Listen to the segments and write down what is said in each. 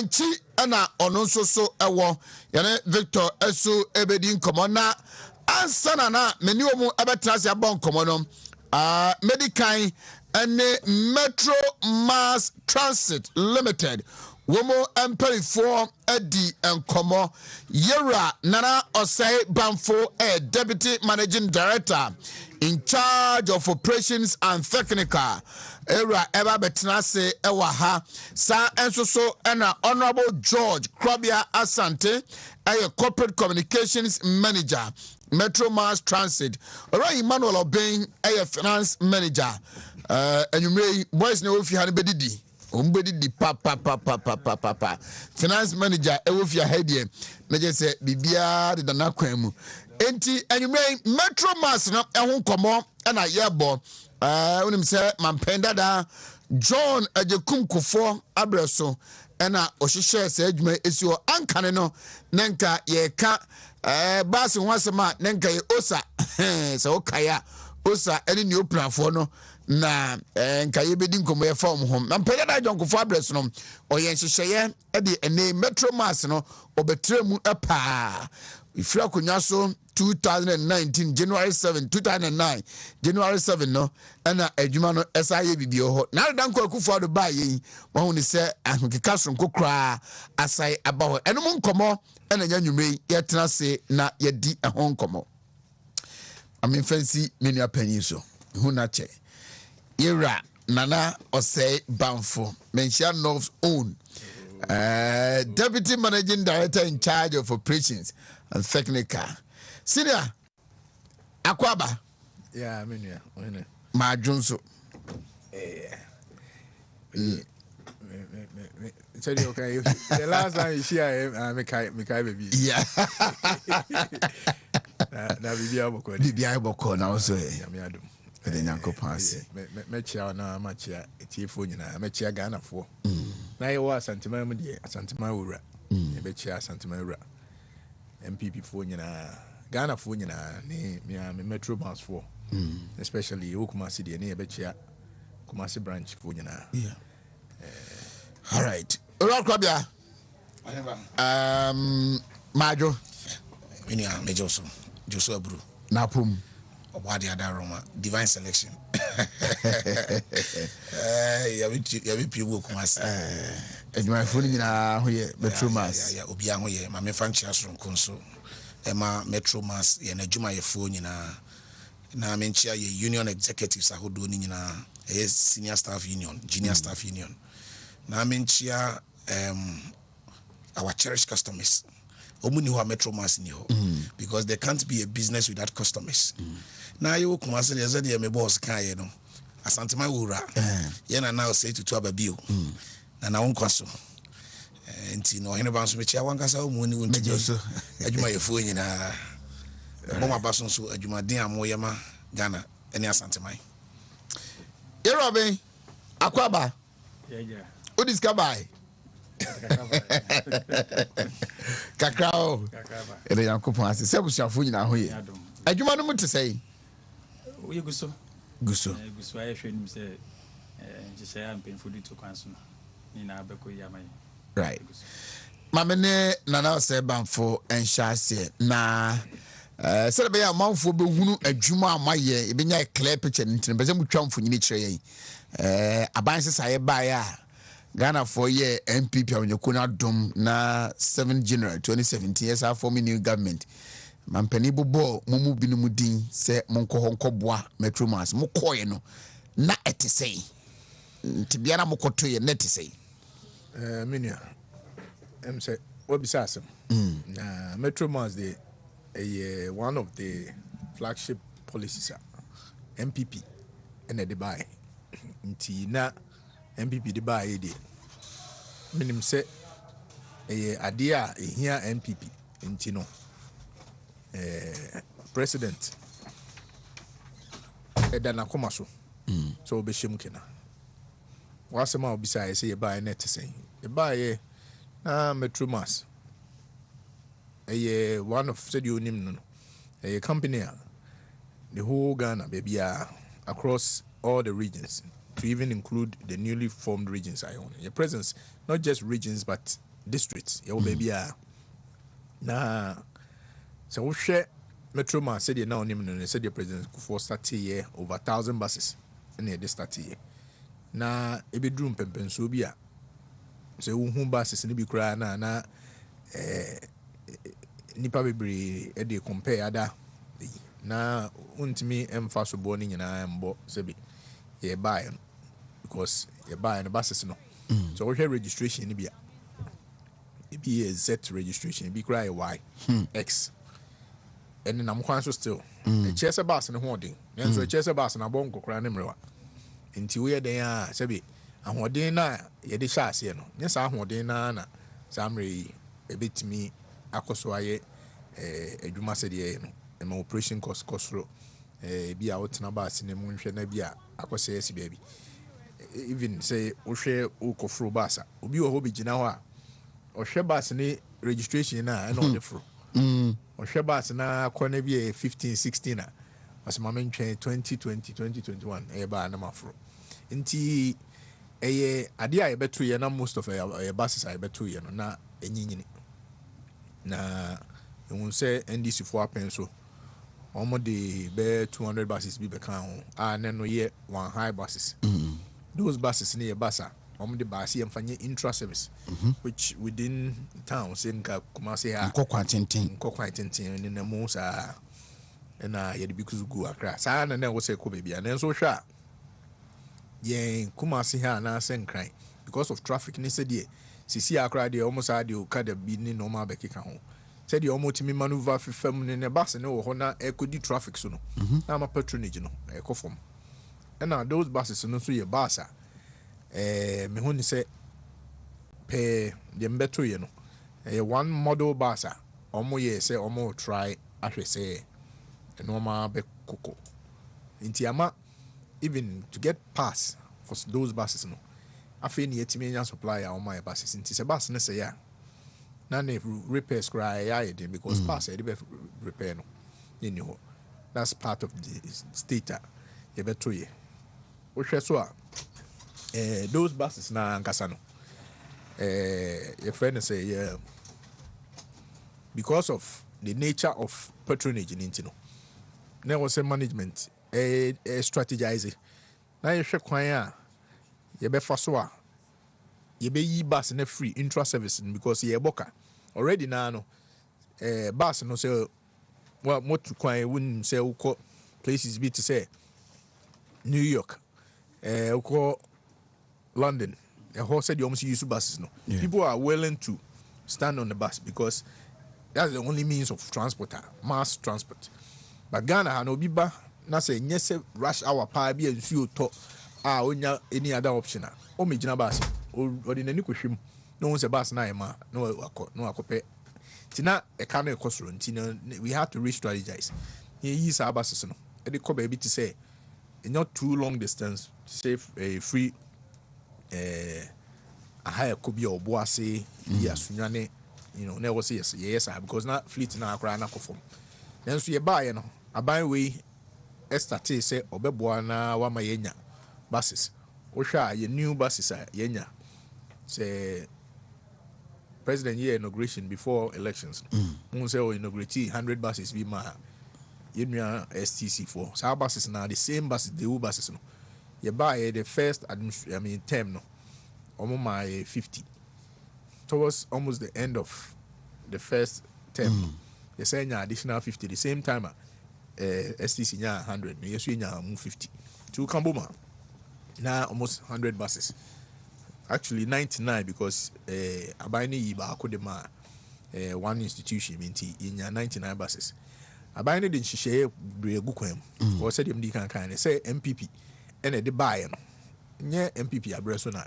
Menchi ana ono so ewo yene Victor Esu ebedi nkomo na ansana na meni omu abetrase abon komo no Medicain ene Metro Mass Transit Limited womo employee edi enkomo Yera Nana Osei Banfo Deputy Managing Director in charge of operations and technical era eba betnase ewa ha sa enso so ena Honorable George Krobia Asante corporate communications manager Metro Mass Transit ora Emmanuel Obeng finance manager enumre boys na ofi ha ne bedidi ombedidi pa finance manager ewofi ha die na je se bibia de na kwan mu enti enumre Metro Mass no ehun komo na yebo unim se mampenda da John Ajekum Kufo Abreso ena ohihye se adwuma esio ankane no nenka ye ka basi ho asema nenka ye osa se okaya osa eni ne opranfo no na nka ye bedi nkomo ye form hom mampenda da John Kufo Abreso no oye hyehyeye e de ene Metro Mass no obetremu epa ifira konwa so 2019 January 7 2009 January 7 no ana adwuma no esaye bibio ho na danko Akufo-Addo ba yi wo hu ni se ahukika sonko kra asai aba ho enum nkomo ana nya nwumre ye tena se na ye di ehon nkomo amen fancy menu apanyi so hu na che Yera Nana Osei Banfo mention North's own Deputy Managing Director in charge of operations and technical. Senior Akwaba. Yeah, I mean, yeah. Ma Junso. Tell you okay. The last time you see I make baby. Yeah. Na bibia boko na also. Yeah, me adum. The nyanko pass. Me chia na ma chia etiefo nyina me chia Ghana fo. Na ye wa Asantema mu de Asantema wura. E be chia Asantema wura. MPP fo nyina Ghana fo nyina ne me Metro Mass fo. Especially Kumasi de ne e be chia Kumasi branch fo nyina. Yeah. All right. Ora kwabia. Majo. Minia mejoso. Joso abru. Napum. Obadi adaroma divine selection. Ya bi piwo Kumasi. Edwuma fo nyina ho ye Metro Mass. Ya obi an ho ye ma me fanchi asronko nso. Ema Metro Mass ye na adwuma ye fo nyina. Na me nchia ye union executives ahodo ni nyina. Senior staff union, junior staff union. Na me nchia our cherished customers. Omuni ho Metro Mass ni ho because there can't be a business without customers. Na yo Kumasi ye zede me boss kan ye no. Asantema wura. Ye na now say to ababio. Na wonkwaso. Enti no hene banso me chia wankasa omuni wonti so. Adwuma ye fo nyina. Mama baso so adwuma den amoye ma Ghana ene Asantema. Yerobe Akwaba. Yeah. Who discover? Kakrao. Ele yankopon ase se busuafo nyina ho ye. Adwuma no mute sei. We guso. Guso aye hwenim se je am painful to kwanso ni na abeko yamai. Right. Mamene Nana Osei Banfo enhyase na se be ya manfo be hunu adwuma amaye e benya clear picture ntin be se mutwa mfonyini kire yen aban sesaye ba ya Ghana for year MPP awnyekuna dom na 7 January 2017 yes our forming new government mampani bobo mumu binumu din se monko honko boa Metro Mass mokoye no na etesei ntibia na mokoto ye na etesei minia say what bisasem na Metro Mass the one of the flagship policies MPP and the buy nti na MPP the buy de minim say ade a ehia MPP nti no president edana koma so so obehiem kena wasema obisa say buy net say the buy na Metro Mass one of said you name no company the whole Ghana baby across all the regions to even include the newly formed regions I own. Your presence, not just regions, but districts yɛwɔ baabi a na sɛ wohwɛ metro man sɛdeɛ na ɔnim no sɛdeɛ president Akufo starteyɛ over 1,000 buses ɛna yɛde starteyɛ na ɛbɛduru mpɛmpɛnsuo bi a sɛ wohu buses no bi koraa na nipa bebree ɛde compare ada na wontumi ɛmfa so boɔ no nyinaa mbɔ sɛbi yɛbaeɛ no because yɛbaeɛ no buses no so wohwɛ registration no bi a ebi yɛ Z registration ebi koraa yɛ Y X ɛne nam kwan so still ɛkyerɛ sɛ bus no ho ɔden nanso ɛkyerɛ sɛ bus no abɔ nkɔkora ne mmerɛwa nti woyɛ den a sɛbi ahoɔden no a yɛde hyɛ aseɛ no nyɛ saa ahoɔden no na saa mmerɛ yi ɛbɛtumi akɔ so ayɛ adwuma sɛdeɛ yɛ no ɛma operation cost kɔ soro bi a wotena bus no mu nhwɛ na bi a akɔsɛ asi baabi even sɛ wohwɛ wokɔforo bus a obi wɔ hɔ bɛgyina hɔ a ɔhwɛ bus ne registration no a ɛna ɔde foro ɔhwɛ bus na akɔ na bi yɛ 15 16 a ɔsɛ ma mentwɛn 2020 2021 ɛyɛ baa na maforo nti ɛyɛ adeɛ a yɛbɛtoyɛ na most of ɛyɛ buses a yɛbɛtoyɛ no na ɛnyinyini na ɛhu sɛ NDC foɔ apɛn so ɔmo de bɛyɛ 200 buses bi bɛka ho a ne no yɛ one high buses those buses ne yɛ bus a ɔmo de baase yɛmfa nyɛ intra service which within town sɛ nka Kumase ha nkɔkwan tenten ne na mu saa ɛna yɛde bi kuzu akra saa na ɛwɔ sɛ kɔ baabi a nanso hwɛ a yɛn Kumase ha anaasɛ nkran because of traffic ne sɛdeɛ sisi akra deɛ ɔmo saa deɛ okada bi ne na ɔmo abɛkeka ho sɛdeɛ ɔmo tumi maneuver fifam ne bus ne wɔ hɔ na ɛkɔdi traffic so no na ama patronage no ɛkɔ fam ɛna those buses no nso yɛ bus a me hu ni sɛ pɛɛ deɛ mbɛto yɛ no ɛyɛ one model bus a ɔmo yɛ sɛ ɔmo try ahwɛ sɛ ɛnɔɔma bɛkokɔ nti ama even to get pass for those buses no afei ne yɛtumi anya supply a ɔmo ayɛ buses nti sɛ bus ne sɛ yɛ a na ne repairs koraa ɛyɛ ayɛ den because pass a yɛde bɛ repair no ne ni hɔ that's part of the state a yɛbɛto yɛ wohwɛ so a those buses na ankasa no your friend say yeah because of the nature of patronage in Intino. There was a management strategize na you hwɛ kwan a yɛbɛfa so a yɛbɛyi bus na free intra service because yɛbɔka already now no bus no sɛ wa motu kwan won sɛ wokɔ places bi to say New York wokɔ London, a horse said you almost use buses. No, people are willing to stand on the bus because that's the only means of transport, mass transport. But Ghana had no biba, na say yes, rush hour pa be and see to onya any other option. O me jina bus or in any kushim. No one's a bus na ma no akope. Tina a canal cost run. Tina we have to re-strategize. Here is our buses. No, and the baby to say not too long distance to save a free. A higher could be or boise, yes, never say yes, because not fleet now crying up for. Then so you buy, a buy way, estate say, or beboana, wamayenya buses. Osha, your new buses are yenya. Say, President year inauguration before elections. Say, inaugurate 100 buses be my STC for. So our buses now the same buses, the buses. You buy the first term no almost my 50 towards almost the end of the first term you say additional 50 the same time STC nya 100 yes we nya 50 to Kamboma now almost 100 buses actually 99 because abani yiba akodema one institution minti nya 99 buses abani din hihye bregu kwam or said dem di kan say MPP and the buy no MPP abreso na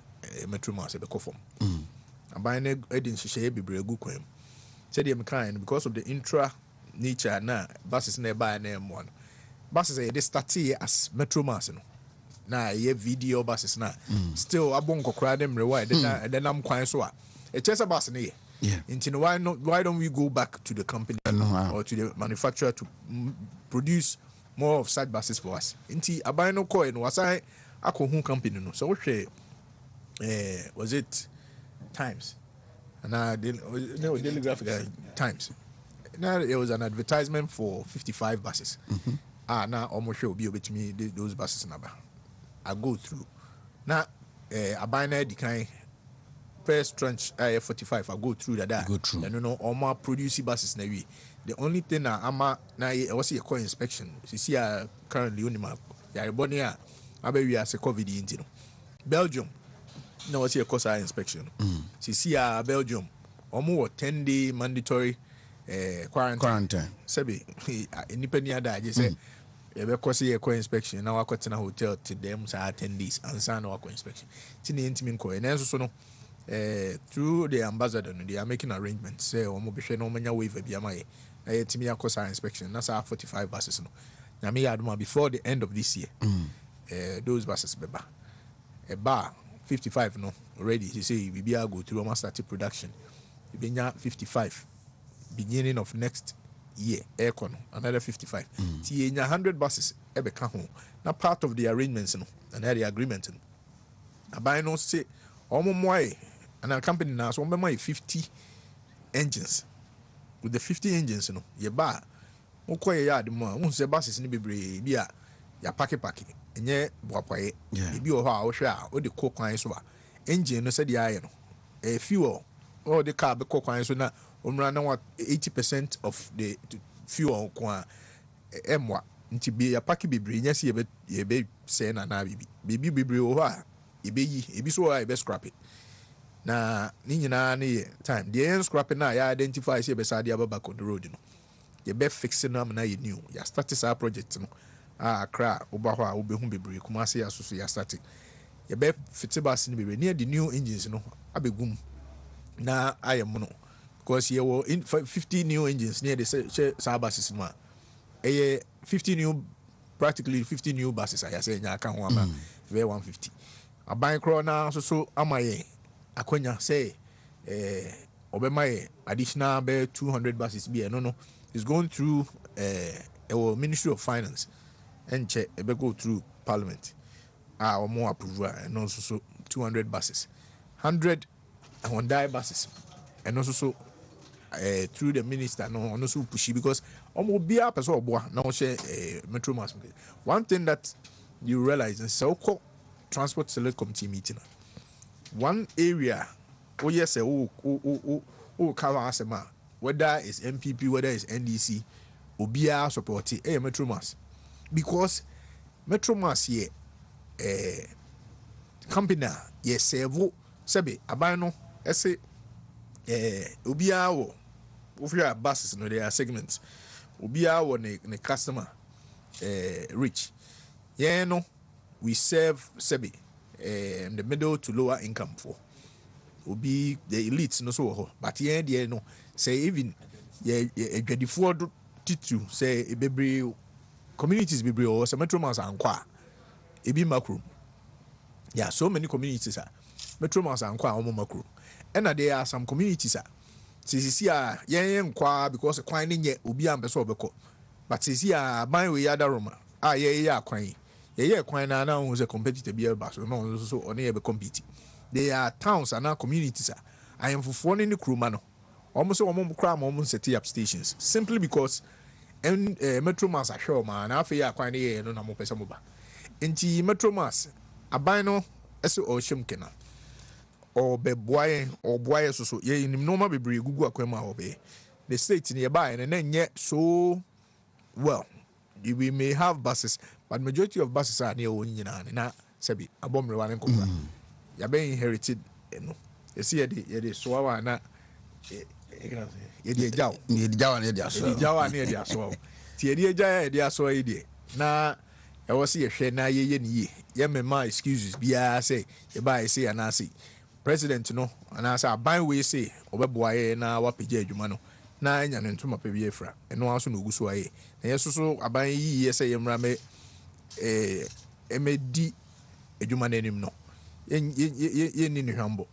metro mass be kofom aban na edin hihye bebregu kwam said dem kan because of the intra nature na buses na buy na mo no buses they start as metro mass no na ye video buses na still abon kokora dem rewa de nam kwan so a e chese bus na ye into why don't we go back to the company or to the manufacturer to produce more of such buses for us. Inti aban no coin was I akohu company no. So was it Times? and Daily Graphic Times. Now it was an advertisement for 55 buses. Now almost sure be to me those buses number. I go through. Now I buy na decline first tranche 45. I go through that. Go through. And all my produce buses na we. The only thing I'm now I was a co inspection. You see currently on my Bonia I be we as a COVID into Belgium. No was a course inspection. See Belgium almost 10-day mandatory quarantine. Sebi independent ada je say e be kwose ye inspection na wakɔte na hotel to them say 10 days ansa na wakɔ inspection tini ntimi nkɔ na nso so no through the ambassador no they are making arrangements say omo behwe na omanya waiver bi amaye na yetimi akɔ inspection na say 45 buses no na me yadoma before the end of this year those buses beba a bar 55 no already he say we be go through almost start production we be 55 beginning of next year aircon another 55 ti 100 buses ebeka ho na part of the arrangements no and the agreement no abai no say omomoy and a company na so omomoy 50 engines with the 50 engines no ye ba ukoye yard mo a say buses ni bebre bia ya pake enye boapaye ebi o ho a wo hwe a o de kokwan so a engine no say the aye no fuel or the car be kokwan so na omra na 80% of the fuel kwa emwa nti be ya paki bebre nya se ye be say na bibi bebre o ha ye be yi ebi so ha ye be scrap it na ni nyina na ye time the end scrap na ya identify say be sade ababa on the road no ye be fix na na ye new ya start this project no akra oba ho a obehu bebre kuma se ya so ya start ye be fit bus ni bebre near the new engines no abegum na ayem no because you were in 50 new engines near the buses no 50 new practically 50 new buses I say nya kan ho ama 150 aban kro na so amaye akonya say obemaye additional be 200 buses be no it's going through our Ministry of Finance and check e be go through Parliament or more approval and also so 200 buses 100 Hyundai buses and also so through the minister no also pushy because almost be up as well now share metro mass. One thing that you realize is so called transport select committee meeting one area yes cover asema whether it's MPP whether it's NDC obia support metro mass because metro mass here company yes servo sebe abano ese obia wo ofia buses no there are segments obia wo ne customer rich no we serve sebe the middle to lower income for obi the elites no so but there no say even adwadifo do titu say bebre communities bebre or some metro mass ankwa ebi makro yeah so many communities are metro mass ankwa omo makro and there are some communities sisi a yen nkwa because kwan ne nye obi ambeso obeko but sisi a ban we yada roma ye akwan ye kwan na na hu se competitor bi eba so no so one ye be compete there are towns and communities I am for ne kroma no almost omo kra ma omo set up stations simply because metro mass ahwe ma na afa ye akwan ne ye no na mo pese mo ba enti metro mass aban no ese o hwem kena or be boy or boy so ye nim normal be gugu akwema obe the state nearby and then yet so well we may have buses but majority of buses are near nyina na sebi abomre wan ko ya be inherited no you see the so wa na ye de jaw na de aso ti de jaw de aso ye na e wo se ye hwe na ye ni ye mema excuses bia say ye ba say na say president no and as a ban we say obeboaye na wapege adwuma no na anya ne ntoma pa bi efra eno aso no guso aye na yeso so aban yi ye say yemra me emedi adwuma na enim no ye ni hwambo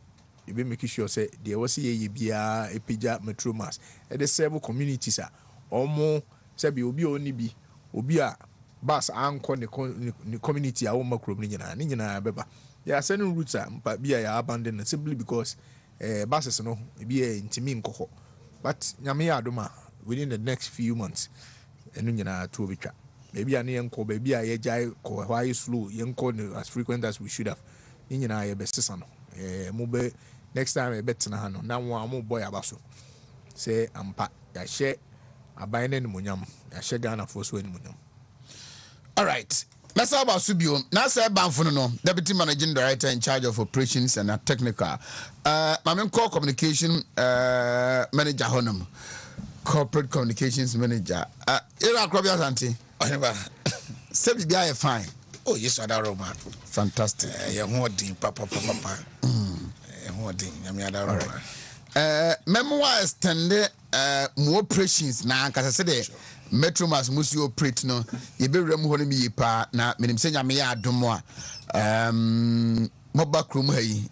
e be make sure say there was ye bia epija metro mass e the several communities omo say bi obi oni bi obi a bus anko ne community a wo makrom ni nyina beba ya certain routes mpa bia ya abandon simply because buses no ebi ntimi nkɔ but nyame ya adoma within the next few months enu nyina to obetwa maybe an yenko baby a yegya ko why slow yenko as frequent as we should have ni nyina ye besesa no mo be next time e betena ha no na wo mo boy abaso say ampa ya hye aban ne munyam ya hye Ghana for so ni munyam. All right, let's talk about Subio. Now, sir, Banfuno, Deputy Managing Director in charge of operations and technical. I'm core communication manager, Honum, corporate communications manager. Ira Krabias Auntie. Sebi guy fine. Oh, yes, I don't know. Fantastic. You're holding, papa. Holding, I'm not memoir extended more operations now, because I said, Metro Mass must operate no, you be removing me pa na minim senya me ya domo mobile room hey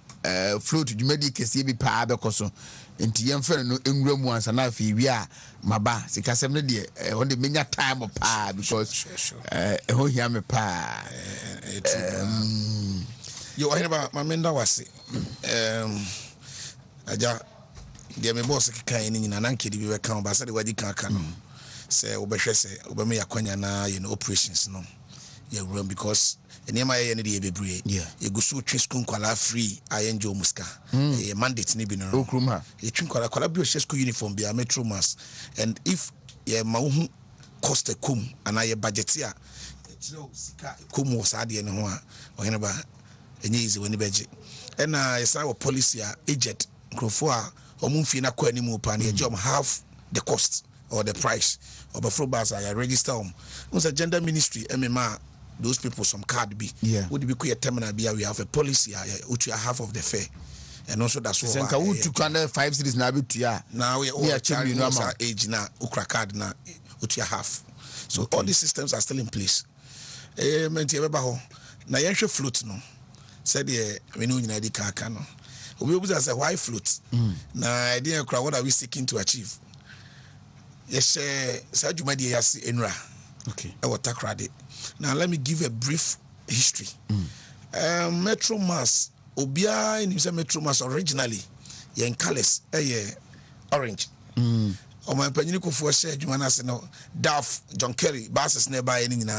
float to medic kesi bi pa abekoso enti yemfa no enwura mu ansa na afi wi a maba sikasem no de on the menya time pa because ho hia me pa you hear about my menda wase aja de me boss kan ni nyina na nkedi bi we kan ba sa de wadi kan kan no say obehwe say obeme yakwanya na operations no ya run because enema ye ne de bebre ye gusu twi school kwala free ayenjo muska e mandate ni bi no okruma e twi kwala bi o school uniform bi a Metro Mass and if ye ma hu cost kum ana ye budget a kiro sika kum wo sa de ne ho a ohene ba enye easy woni beje na yesa wo policy a agent krofo a omumfi na kwa ni mu pa na ye job half the cost or the price of a bus I register was a gender ministry MMA those people some card be would be queer terminal be we have a policy which are half of the fare and also that's what to kind 5 cities now we are changing our age now ukra card now which are half so all these systems are still in place na yenshe float no said we know in ID car no we will say why float na idea what are we seeking to achieve. Yes, Sajumadi Yasi Enra. Okay. Takrade. Now let me give a brief history. Metro Mass, Obia in Metro Mass originally, in colors, orange. O my peninico for said Jumanas Duff, John Kerry, buses nearby in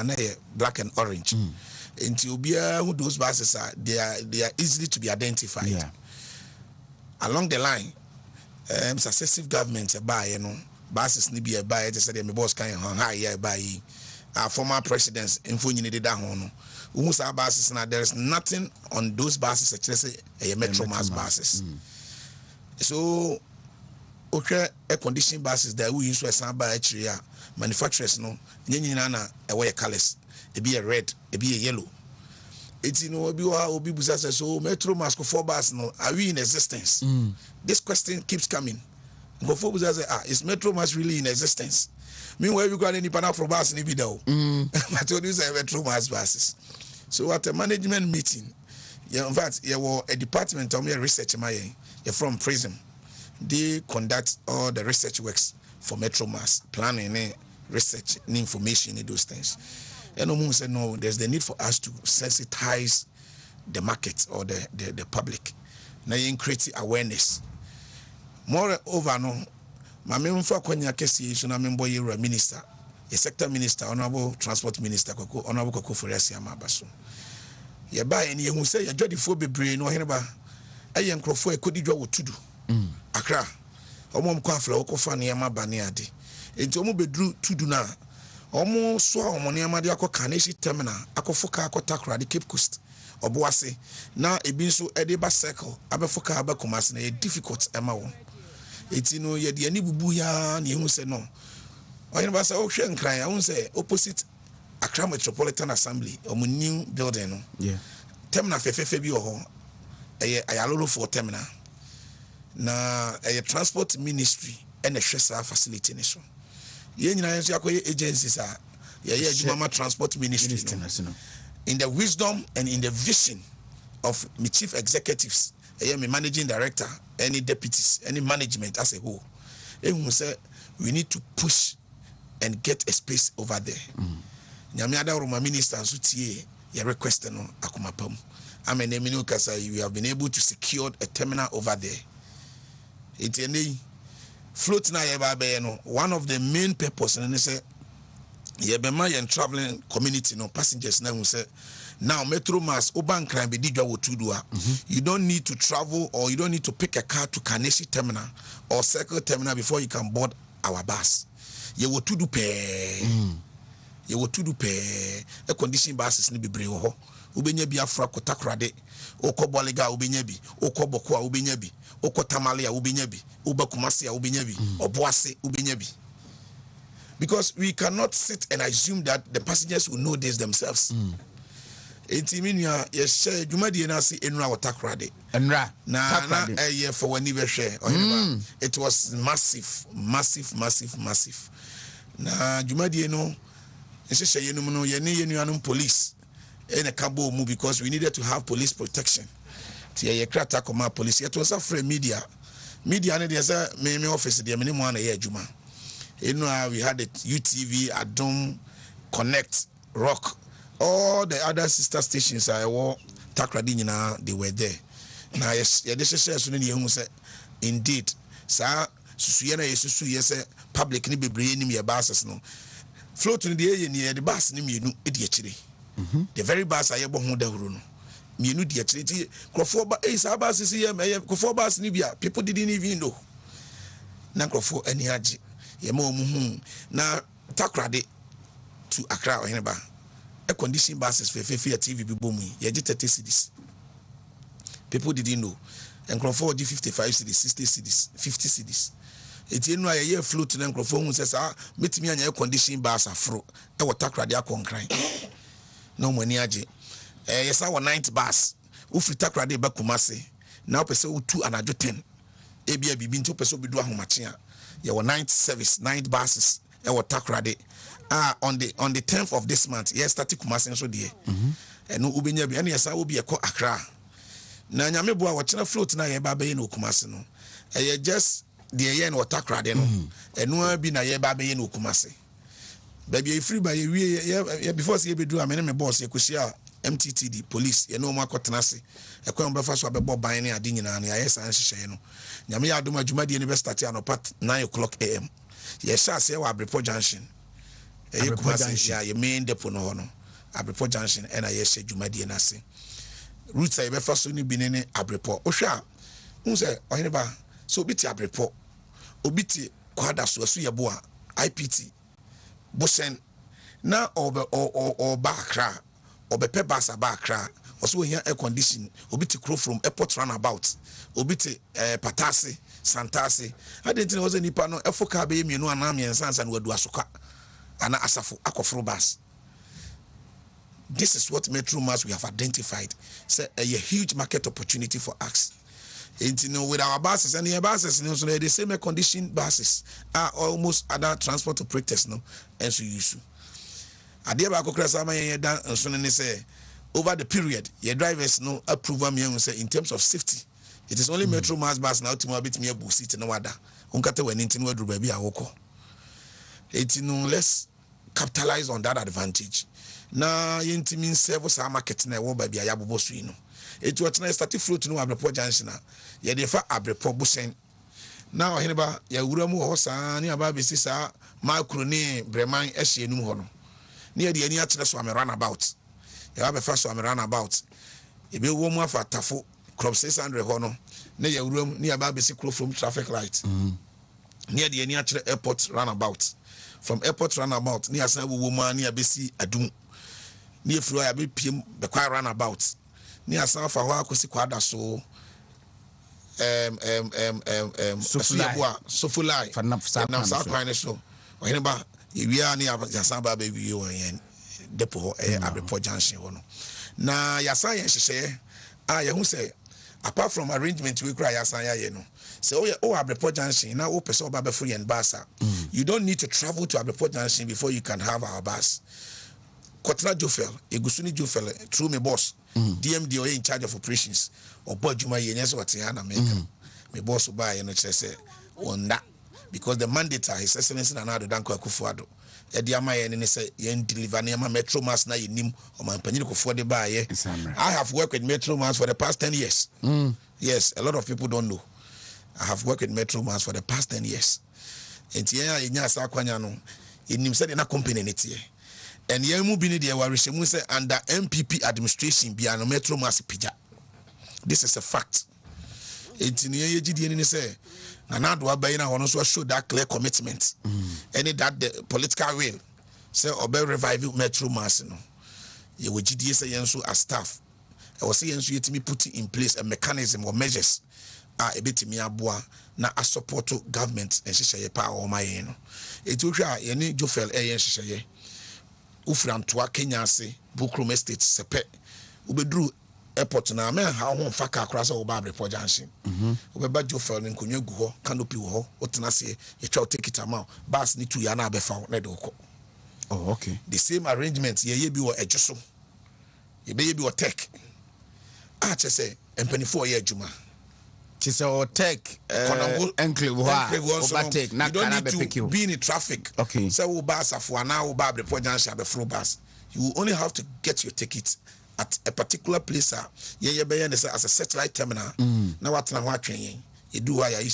black and orange. Into Obia who those buses are they are easily to be identified. Yeah. Along the line, successive governments buy buses ni be buy just say me boss kan high here buy our former presidents info nyine de da ho no who say buses now there is nothing on those buses actually say a Metro Mass buses so okay air conditioning buses that we use some buy actually manufacturers no nyina na e wear colors e be a red e be a yellow it's obi busa say so Metro Mass ko 4 buses no are we in existence this question keeps coming. Before we say, is Metro Mass really in existence? Meanwhile, we got any panel for bus in video. But what do you say Metro Mass buses? So at a management meeting, in fact, there was a department of research from Prism. They conduct all the research works for Metro Mass, planning, research, and information in those things. And Omo said, no, there's the need for us to sensitize the market or the public. Now you create awareness. Moreover, no, my member for Konya Kesi, so na member year minister, a sector minister, honorable transport minister, honorable Akufo-Addo Mabaso. Ye buy any who say you judge for be brain no heneba. I am Crofo a could do what to do. Accra, Omom Quafla, Okofani Yamabani Adi. Into Omo Bedru to do now. Almost saw Moniamadia Kaneshi terminal, Akofoka Kotakra, the Cape Coast. Obuase now a bin so edeba circle, Abefoka Abakumas, a difficult amount. It's ye the any bubu ya ni who say no. I never say ocean cry, I won't say opposite Accra Metropolitan Assembly or new building. Yeah. Terminal Febi or a lolo for terminal. Na a transport ministry and a Shesa facility nation. Yen agencies are Jumama Transport Ministry. In the wisdom and in the vision of my chief executives, I am a managing director, any deputies, any management as a whole. And we say we need to push and get a space over there. Nyamiada Roma minister and Sutie, your request no akumapam. I'm a name you have been able to secure a terminal over there. It's any float na yeba no. One of the main purpose and they say yebema and traveling community no passengers na who say now Metro Mass Oban Crime Bidijwa Wotudua. You don't need to travel or you don't need to pick a car to Kaneshi Terminal or Circle Terminal before you can board our bus. You will to do pay. You will to do pay. A condition buses ni bebre ho. Ubenya bi afra kotakrade. Oko Boliga ubenya bi. Oko Bokwa ubenya bi. Oko Tamalia ubenya bi. Uba Kumasia ubenya bi. Oboase ubenya bi. Because we cannot sit and assume that the passengers will know this themselves. Intiminia yes Jumadi na si enra watakrade. Enra. Na for when you share. It was massive. Na Jumadi no nshe ye no ye police in a cabo move because we needed to have police protection. Tie ye krata koma police. It was a free media. Media na dey say me office dey me mo na ye adwuma. We had the UTV, Adom, Connect, Rock. All the other sister stations I were Takradina, they were there. Now, yes, indeed, sir, Susuyana is yes, public ni be bringing me a bus no. Float in the air near the bus ni me no idiot. The very bus I ever hold the room. Me no diachity. Crofoba is our bus is here, Crofoba Nibia. People didn't even know. Nakrofo any haji. Na Takrade to Accra or Heneba. A condition buses for TV boom, ye 30 cities. People didn't know. And Crawford 55 cities, 60 cities, 50 cities. It's in a year float to them Crawford who says, meet me on your condition bus afro. I will tackle their concrete. No money. Yes, our 9th bus. Ufi Takrade Bakumase. Now, person 2 and 10. ABA been 2 person be doing Humachia. Your 9th service, 9th buses. Our Takrade. On the 10th of this month, yes, started Kumasi so dear. And no Ubenya, and yes, I will be a Accra. Na nyame boa watching a float na ye babe no Kumasi no. Just the yen or Takrade no. And no be na ye babe no Kumasi. Baby, you free by ye before see be do amene me boss ye kushia MTTD police ye no more tenase. E kwa mbefa so abebo ban ne ade nyina na ye san hihye no. Nyame ya adoma dwumadi ne be start an pat 9 AM. Ye sha se wa Abrepo Junction. Yeah, your main depot no no. Abrepo Junction and I yes dwumadi na se. Routes I be first ni binene Abrepo. Ohwa. Unse ohineba so obiti Abrepo. Obiti kwada so ye boa IPT. Bosen na or Bakra or Bepe Basa Bakra. Also here air condition. Obiti crow from airport runabout. Obiti Patasi, Santasi. I didn't know was any pano Efoka be me no anami and sans and do asuka. Ana asafu akofro bus. This is what Metro Mass we have identified. Say a huge market opportunity for us. And you know, with our buses and the buses, you know, so the same condition buses are almost other transport operators, no, and so you should. Adiaba Kokrasama dan and so say over the period, your drivers no approval me say in terms of safety. It is only Metro Mass bus now to more bit me a bus seat in wada. Unkate when into no baby a woko. You know, let's capitalize on that advantage. Na yintimin service our market na wo baby ayabo so no. It was na start fruit no Abrepo Junction. Ye dey fa Abrepo Busen. Now heneba ya wura mu ho saa ni aba be sisa macro ni breman ehye enum ho no. Ni ye dey ani akyere so am run about. Ya ba fa so am run about. E be wo mu afa tafo crop 600 ho no. Na ya wura mu ni aba be si crow from traffic light. Ni ye dey ani akyere airport runabout. From airport runabout ni asan wo mu ani abesi adum. Ni efuro ya be piem be kwa runabout. Ni asan fa ho akosi kwada so Sofulai for na sa kwan so ohene ba yewia ni yasan ba be wi yen depo Abrepo Junction ho no na yasan yen hyehyɛ ye hu say apart from arrangement we cry yasan ya no say Abrepo Junction na o person ba be free and bus you don't need to travel to Abrepo Junction before you can have our bus. Kotna Jofel, Egusuni Jofel, through my boss, DMD or in charge of operations, or Bojuma Yenes what Tiana make. My boss will buy and say on that because the mandate His Excellency Nana Danko Akufo-Addo. Ediama and say yen deliver near Metro Mass na nim or my Panico for the buy. I have worked with Metro Mass for the past 10 years. Yes, a lot of people don't know. I have worked with Metro Mass for the past 10 years. And here, in Yasa Quanyano, in himself in a company, and Yamu Bini, they were under MPP administration, Biano Metro Mass Pija. This is a fact. It's in the AGD, say, and now do I buy now also show that clear commitment. Any that the political will say, Obey revive Metro Mass. You will GDA say, as staff. I was saying, you to me putting in place a mechanism or measures. A bit me abua na a support to government and she power or my it will try any jofel a she ufram to Kenya say Bukrum Estate sepe ubedru airport na me how hon faka cross or babre for junction ubeba jofel in kunye gu ho canopy ho otena se e twa take it amount bus ni tu ya na be fa na de ko. Oh, okay. The same arrangement ye bi wo ejoso ye be bi wo tech a che say empany 4 year juma. It's a tech enclave. Overtake. You don't need to be in traffic. Okay. So we bus for an hour, the project shall be flow bus. You only have to get your ticket at a particular place. Yeah, as a satellite terminal. Now what na what train? You do why I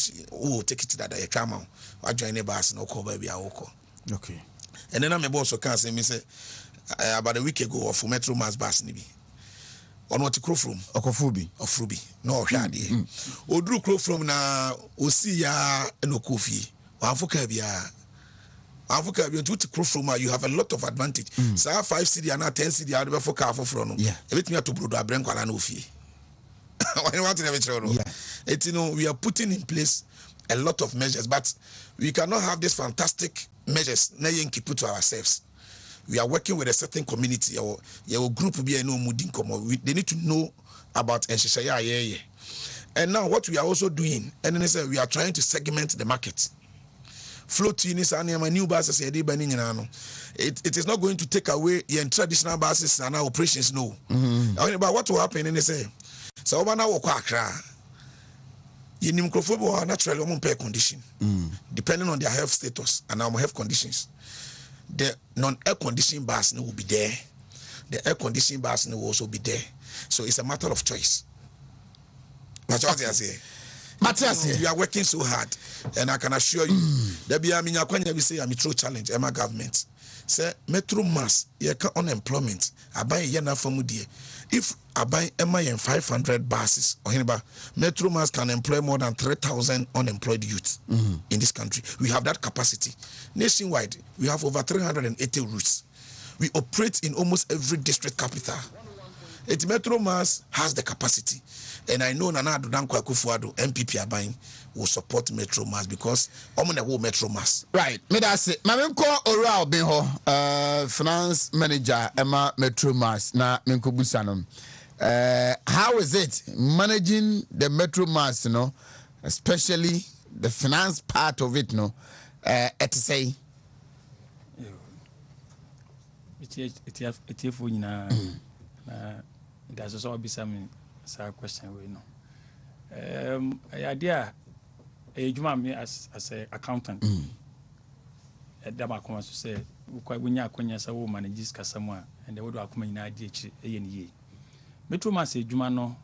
take it that I come out. I join a bus no call baby I walk. Okay. And then I'm also can say me say about a week ago of Metro Mass bus nibi. On what crow from Frubi no shadi odru crow from na osi ya no kofi Africa bia to crow from you have a lot of advantage. So 5 city and 10 city out of for car for from yeah a bit me to brodo abren kwala no fie when want to never show no it we are putting in place a lot of measures, but we cannot have these fantastic measures na yen keep to ourselves. We are working with a certain community or your group will be no mudin komo. They need to know about Enshishaya. And now what we are also doing, and then we are trying to segment the market. Floating is any new buses it is not going to take away your traditional buses and our operations. No. But what will happen in say? So now are naturally on pair condition, depending on their health status and our health conditions. The non-air conditioning bus will be there. The air conditioning bus will also be there. So it's a matter of choice. That's what I say. Matthias, we are working so hard, and I can assure you, there be we say I'm a true challenge. Emma government say Metro Mass unemployment. I buy yana from if I buy Emma 500 buses or anybody, Metro Mass can employ more than 3,000 unemployed youth in this country. We have that capacity. Nationwide, we have over 380 routes. We operate in almost every district capital. It's Metro Mass has the capacity. And I know Nana Akufo-Addo, MPP Abain, will support Metro Mass because I'm on the whole Metro Mass. Right. Me that's it. Mamko Oral Benho, finance manager Emma Metro Mass na Minko Busanum. How is it managing the Metro Mass, especially the finance part of it, at say? It's for you now. There's also be some question we know. Idea a me as a accountant. At the back to say, when you so manages Casamwa and they would accompany idea a Metro Mass Jumano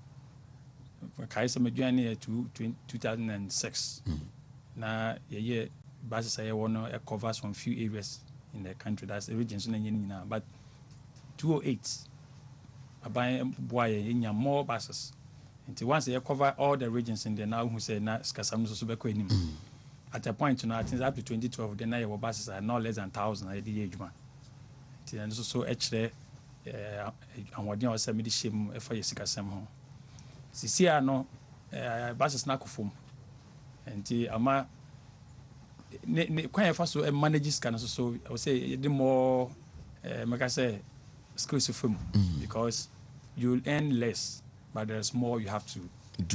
Kaisa Medjani to 2006. Now, a year buses I want to cover some few areas in the country. That's the regions now, but 208. I buy more buses. Until once they cover all the regions in the now who say na skasam so be ko at a point I think up to 2012 then our buses are no less than 1,000 at the age man. And so actually and what you say me the shame for your skasam ho. Sisi no buses na kofom. Enti ama ne kwan fa so manage scan so I would say the more make I say exclusive film because you'll earn less, but there's more you have to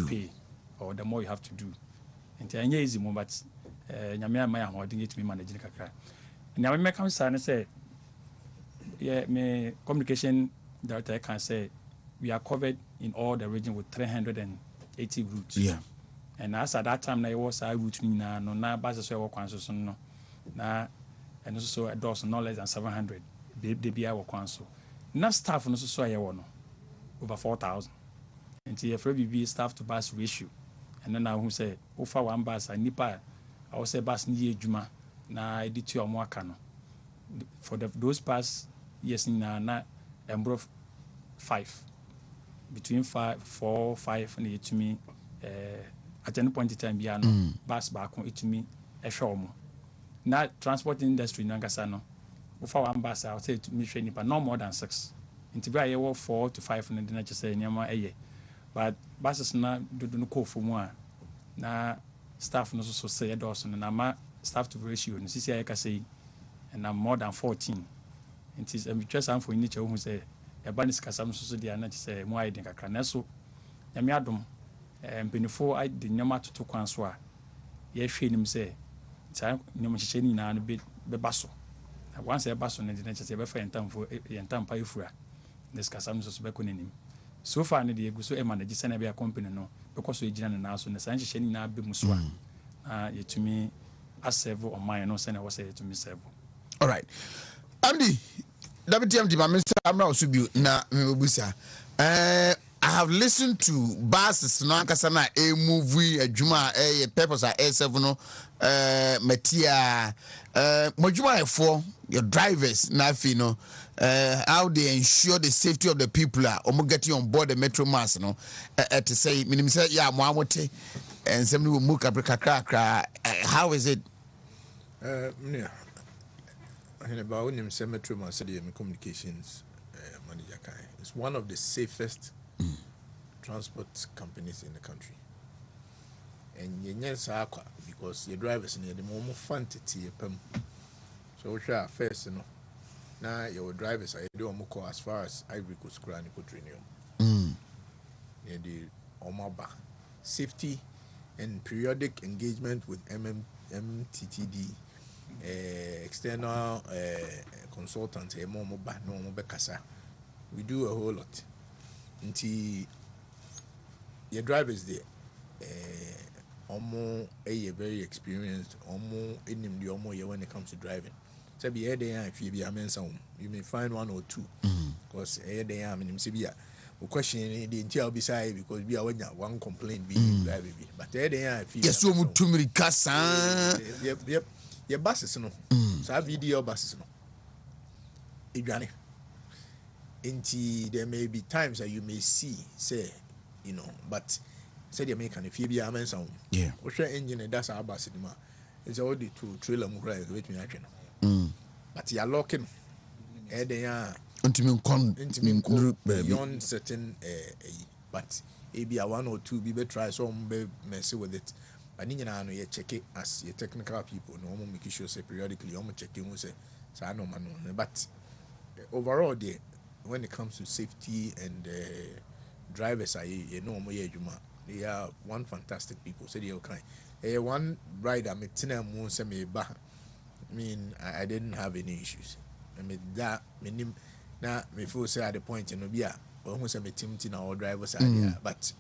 pay, or the more you have to do. And it's easy, but nyame my holding it to me managing kakra. Now when I come say, yeah, my communication director can say we are covered in all the region with 380 routes. Yeah. And as at that time, I was a route na no na basis we work on so no na and also a doors no less than 700. They be our council. Now staff no so I want over 4,000. And the FBB staff to bus ratio ɛno na ahu sɛ wofa one bus a nipa a wɔsɛ bus no yɛ adwuma na ɛde tua ɔmo aka no for those past years na ɛmborɔ 5 between 4 5 na yɛtumi at any point in time bia no bus baako ɛtumi ɛhwɛ ɔmo na transport industry no ankasa no wofa one bus a wɔsɛ ɛtumi hwɛ nipa no more than 6 nti bia yɛwɔ 4 to 5 no de na kyɛ sɛ nneɛma ɛyɛ but buses na dodo no kɔɔ mu a na staff no so sɛ yɛdɔɔso no na ma staff to ratio no sisi a yɛkasa yi ɛnam more than 14 nti ɛmetwa saa mfo ni kyɛ wohu sɛ ɛba ne sikasam so deɛ na kyɛ sɛ mu ayɛ den kakra na so nyame adom mpanimfoɔ de nneɛma atoto kwan so a yɛhwɛ nim sɛ saa nneɛma hyehyɛ no nyinaa no bɛba so na once ɛba so no de na kyɛ sɛ yɛbɛfa yɛntampa ɛfura na sikasam no so bɛkɔ n'anim so far ne deɛ egu so ɛma n'agye sɛ na ɛbɛyɛ company no bɛkɔ so gyina ne nan so na saa nhyehyɛ no nyinaa bɛ mu so a na yɛtumi asɛvo ɔman no sɛnea ɛwɔ sɛ yɛtumi sɛvo. All right, Andy, WTMT ma Mr. Amra Osubiu na mebusa. I have listened to buses no ankasa na movie adwuma purpose a A7 no Matia modwuma efo your drivers na afi no how they ensure the safety of the people are getting on board the metro mass no to say minim say ya mo amote and some will move kakra how is it yeah about when say metro mass the communications manager kai it's one of the safest transport companies in the country and yes because your drivers near the more fun to so we share first no now your drivers are doing more as far as Ivory Coast Grand Cotrinium near the Omaba safety and periodic engagement with MTTD external consultants we do a whole lot until your drivers there very experienced in the when it comes to driving. So be if you be a man you may find one or two because they am in Sibia. Question the entire beside because we are one complaint be driving but they if you yes so too many cars yep your buses no so video buses no Idwane there may be times that you may see say but said you make an if you be a man sound what's your engine and that's our bus cinema it's already to trailer mura with me action but you are locking they are intimate beyond certain but maybe a one or two be try some be messy with it but you know you check it as your technical people no more make sure say periodically you checking who say so I know man but overall there when it comes to safety and drivers they are one fantastic people so they okay one rider I mean I didn't have any issues I mean that now before say at the point almost a team in our drivers are there but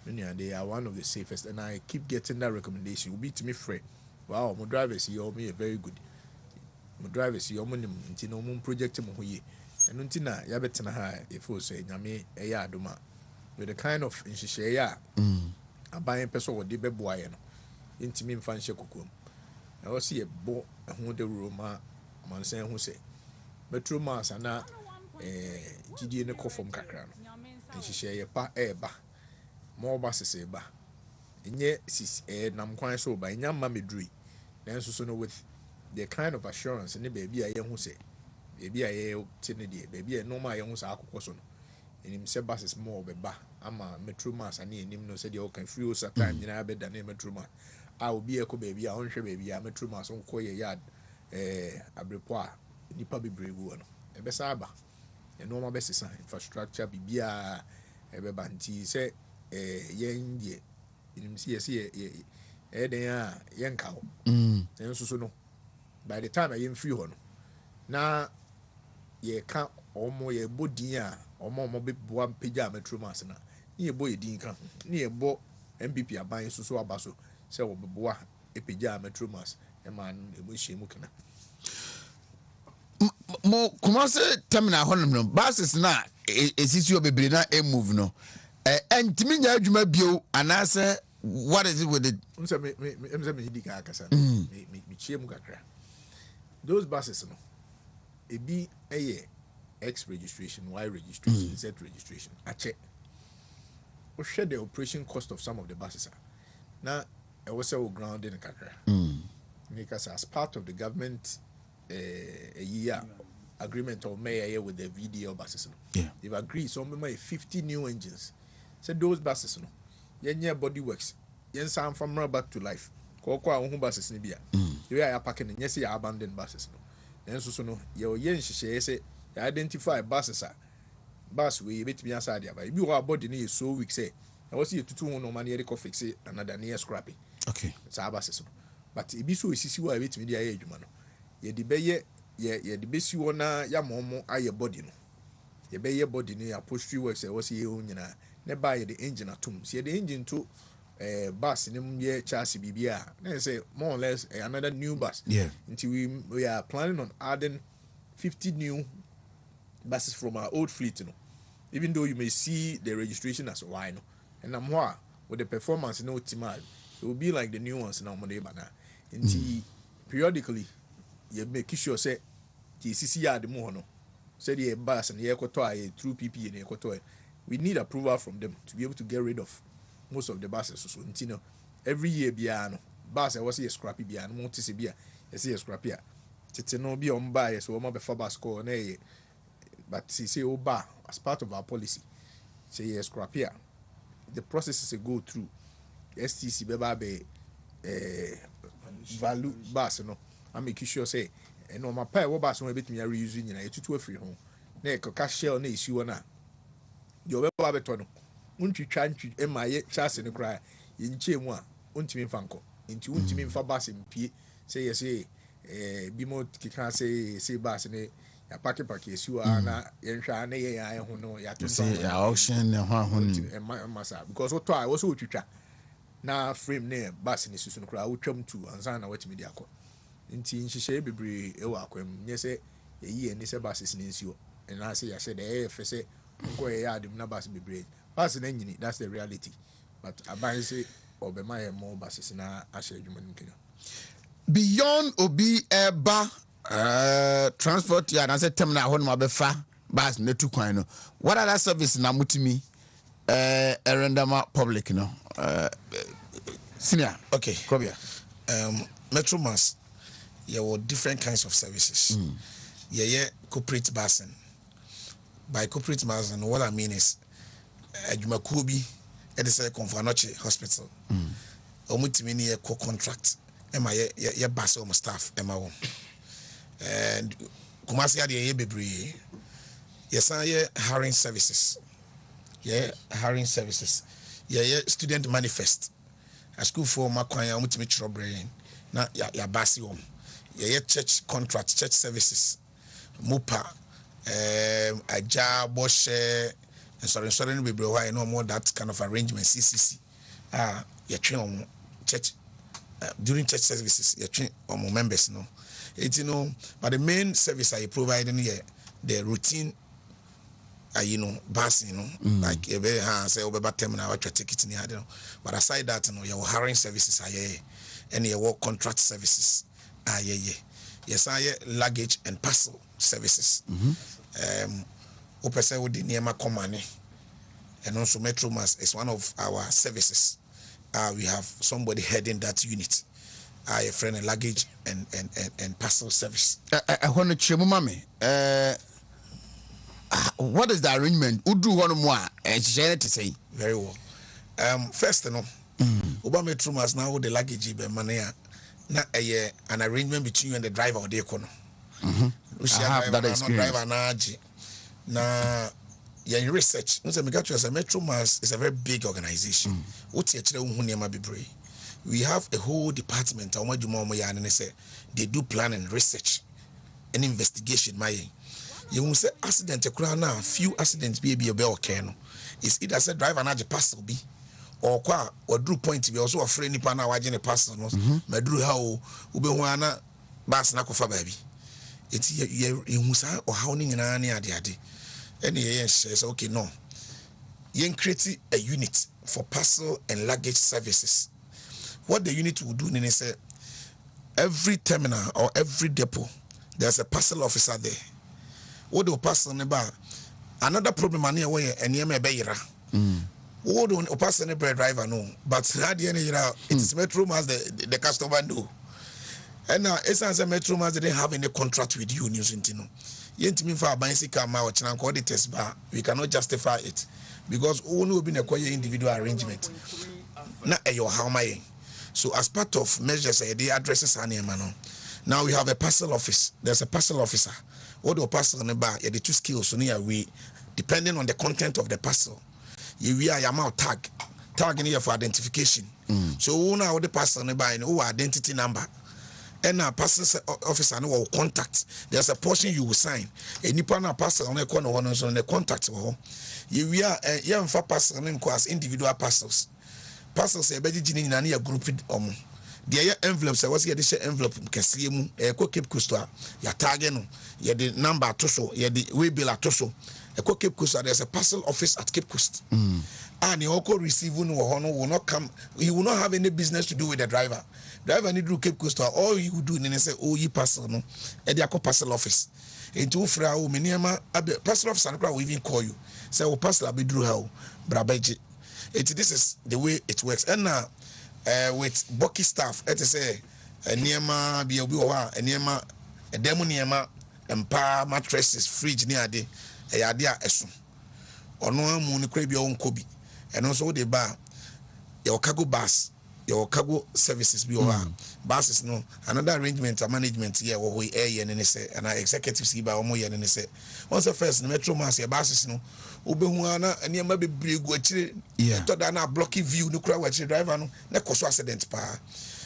they are one of the safest and I keep getting that recommendation will be to me free wow my drivers you me very good my drivers you no project and until now you better if you say nyame adoma with the kind of nhyehyɛ a aban pɛ sɛ wɔde bɛboa yɛ no ntimi mfa nhyɛ kokom na wɔsi yɛ bɔ ɛho de roma mansan ho sɛ metro mass ana gidie ne kɔ fam kakra no nhyehyɛ pa ɛba more buses ɛba enye nam kwan so ba enya ma meduri nanso so no with the kind of assurance ne baabi a yɛ ho sɛ baabi a yɛ tene deɛ baabi a normal yɛ ho sɛ akokɔ so no enim se buses more beba ama metro mass ani enim no se de o kan free o time nyina be da na metro mass a obi e ko baby a onhwe baby a metro mass on ko ye yard abrepo a nipa bebregu no e be sa aba e no ma be sesa infrastructure bibia e be banti se yen ye enim se ye den a yen ka ho enso so no by the time I yen free ho no na ye ka omo ye bodin a omo be boa pagya metro mass na ye bo ye din ka ne ye bo MPP aban so aba so se wo boa e pagya metro mass e man e bo hyemu kana mo Kumasi terminal honum no buses na esisi obebre na e move no entimi nya adwuma bio anase what is it with it? Those buses, no, it be a X registration, Y registration, Z registration. I check. We share the operation cost of some of the buses. Now, I was so grounded in Kakra. Because as part of the government a year agreement or mayor with the VDL buses, yeah, they've agreed so we 50 new engines. So those buses, no, yeah, body works. Yen sound from back to life. Kwa buses ni bia. You are packing and yes, you abandoned buses. And so no, your yen she say you identify buses bus we bit me aside there. But you are body is so weak say. I was here to 2 money fix it another near scrappy. Okay. It's our buses. But it be so easy why bit me the age man. Ye the bay ye the best you na ya momo aye body no. Ye bay your body near upholstery works was ye own ne buy the engine at home. See the engine to bus in ye chassis BBR. Then say more or less another new bus. Yeah. Until we are planning on adding 50 new buses from our old fleet, you know. Even though you may see the registration as Y, no. And I'm with the performance no optimal, it will be like the new ones now Monday bana. Until periodically you make sure say the CCR the more no. Say the bus and the equator through PP and equator. We need approval from them to be able to get rid of most of the buses. So until every year biano bus I was a scrappy biano multi beer I see a scrappy. Tete no be on buy so my before bus score na but say oba as part of our policy. Say yes scrappy. The process is a go through STC beba be value bus no. I make sure say no my pay what bus no bit me reusing na etutu free home. Na ka shell na issue na your beba beto no. Untwitwa emaye chance no kra yinche mu a untimi fanko nti untimi mfa bus mpie say yes bimo kika say bus ne ya pack esi wa na yenhwa na ye ya ho no ya to say auction ne ho masa because what I was utwitwa na frame ne bus ne susu no kra utwam tu ansa na watimi di akọ nti nhihye bebre e wa akwam nye say ye ni say buses ne nsuo na say ya say the fe say nko ye ya dem na bus bebre bus na nyini that's the reality but aban say obema ye more buses na ahye adwuma nkenya beyond obi eba transport ya na say terminal ho no abefa bus na tu kwan no what other service na mutimi rendama public no senior okay Krobia Metro Mass there were different kinds of services yeah corporate busing by corporate busing what I mean is adwumakuo bi e dey say Akufo-Addo hospital omutimi ni co contract ema ye bus o staff ema wo and Kumasi ade ye bebre yesan ye hiring services yeah student manifest a school for makwan ya omutimi chrobrain na ya basi wo yeah church contract church services mupa aja boshe and sorry no bebre why no more that kind of arrangement CCC you train on church during church services you train on members no it you know but the main service I provide in here the routine you know bus you know like a very say over terminal what ticket ni had but aside that you know your hiring services and your work contract services yes luggage and parcel services opese with the niema command and also Metro Mass is one of our services. We have somebody heading that unit. A friend and luggage and parcel service. I want to check mommy. What is the arrangement? Who do one more? To say very well. First, you know, Obama Metro Mass now the luggage be mania. Na an arrangement between you and the driver or the econo. I have that experience. Driver na your research. No say me got you as a Metro Mass is a very big organization. We have a whole department they do plan and research and investigation. You will say accident now, few accidents be okay. No. It's either say driver na parcel be or drew point be also afraid ni pana wajene parcel no. Madru how ube bas na kofa baby. It's you or how ni nyina ni ade. And yes, okay, no. You create a unit for parcel and luggage services. What the unit will do is say every terminal or every depot, there's a parcel officer there. What do parcel neba? Another problem ane where enema beyira. What do parcel neba driver no? But at the end it is Metro Mass the customer do. And now it's as a Metro Mass they didn't have any contract with you, News Intino. Yet me for a bicycle ma or auditors bar, we cannot justify it because only will be a quiet individual arrangement. Not a your how my. So as part of measures, the addresses are near Manon. Now we have a parcel office. There's a parcel officer. What do parcel in the bar? The two skills so near we, depending on the content of the parcel, we are amount tag in here for identification. So now the parcel in the bar and identity number. And a parcel officer no will contact. There's a portion you will sign. And you put a parcel on the corner on the contact. We are young for parcel as individual parcels. Parcels say beji jini na ya group the envelope say was the envelope kese mu Cape Coast ya tag no ya the number to so ya the way bill to so Cape Coast there's a parcel office at Cape Coast and he also receive no will not come, he will not have any business to do with the driver need to Cape Coast all he will do and say oh you parcel no e dey parcel office into fra o meniama parcel office and will even call you say o parcel abedru ha o brabeji. This is the way it works. And now, with bulky staff, it is a niema be a niema a demo niema and mattresses, fridge near the a idea esun. Or no moon crave your own kobe. And also the bar, your cargo bus, your cargo services be buses no another arrangement or management here or we air and say and our executives see by omo and say once the first Metro Mass your buses no obehuana and you maybe brig watching to that blocky view no crowd watching driver no na cause accident pa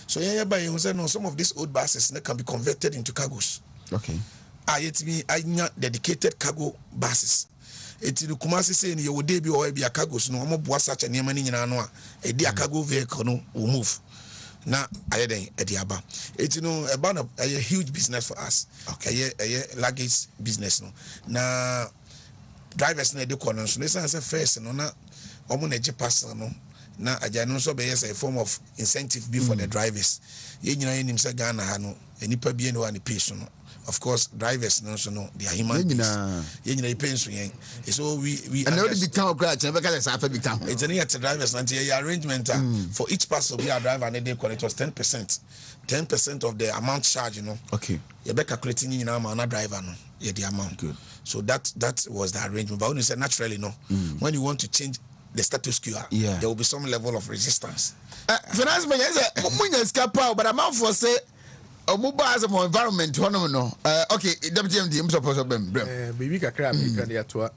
so yeah by you say no some of these old buses can be converted into cargos. Okay. Yet me I dedicated cargo buses. Eti no Kumasi say ni you dey be or be a cargos no mo boa such a niema ni nyina no a dia cargo vehicle no will move. Na ayeden ediaba. Eti no a huge business for us. Okay. A luggage business no. Na drivers na dey corner so say first no na omo na je parcel no na ajano so be a form of incentive be for the drivers. Ye nyina nim say Ghana ha no enipa bi no ani pay so no. Of course, drivers no, they are human beings. So we and already become crash. Never can say become. It's a drivers and the arrangement for each parcel we are driver and they call it was 10%. 10% of the amount charged, Okay. You be calculating in a driver no. Yeah, the amount. Good. So that was the arrangement. But when you say naturally when you want to change the status quo, there will be some level of resistance. Finance minister, but I'm out for say. Mobile as a more environment, no. Okay, Deputy MD, I'm supposed to be. Baby, Kakra, you can get to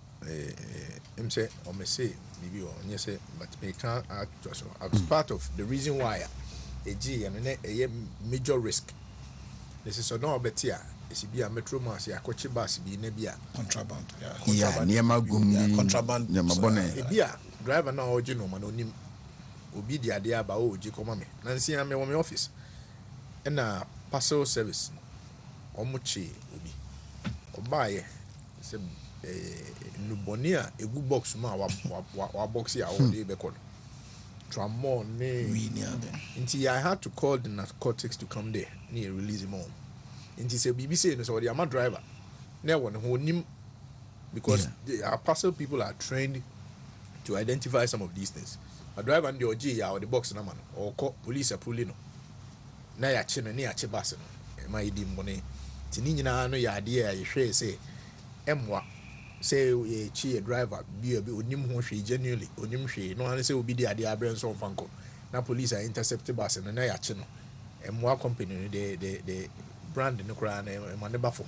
him say, or may say, maybe or yes, but they can't act to us. As part of the reason why a G and a major risk. This is no better. It's be a Metro Mass, a coach bus, be nebia contraband. Yeah, near my gum, contraband. Yamabone. Be a driver now, you know, man, onim. Obi the idea about Jicomame. Nancy, I'm in my office. And parcel service omuchi obi obaye se nubonia egu box ma wa box ya o dey be call tramon ne nti I had to call the narcotics to come there near release him on nti say BBC no so the ama driver na won ho nim because our parcel people are trained to identify some of these things a driver and the OG ya or the box na man or call police approve no na ya che no ne ya che bus no ma yidi mbone tini nyina no ya ade ya hwe say emwa say ye chi a driver bi onim ho hwe genuinely onim hwe no an say obi di ade abrɛ so fanko na police are intercept bus no na ya che no emwa company no the brand no kra na ma ne bafo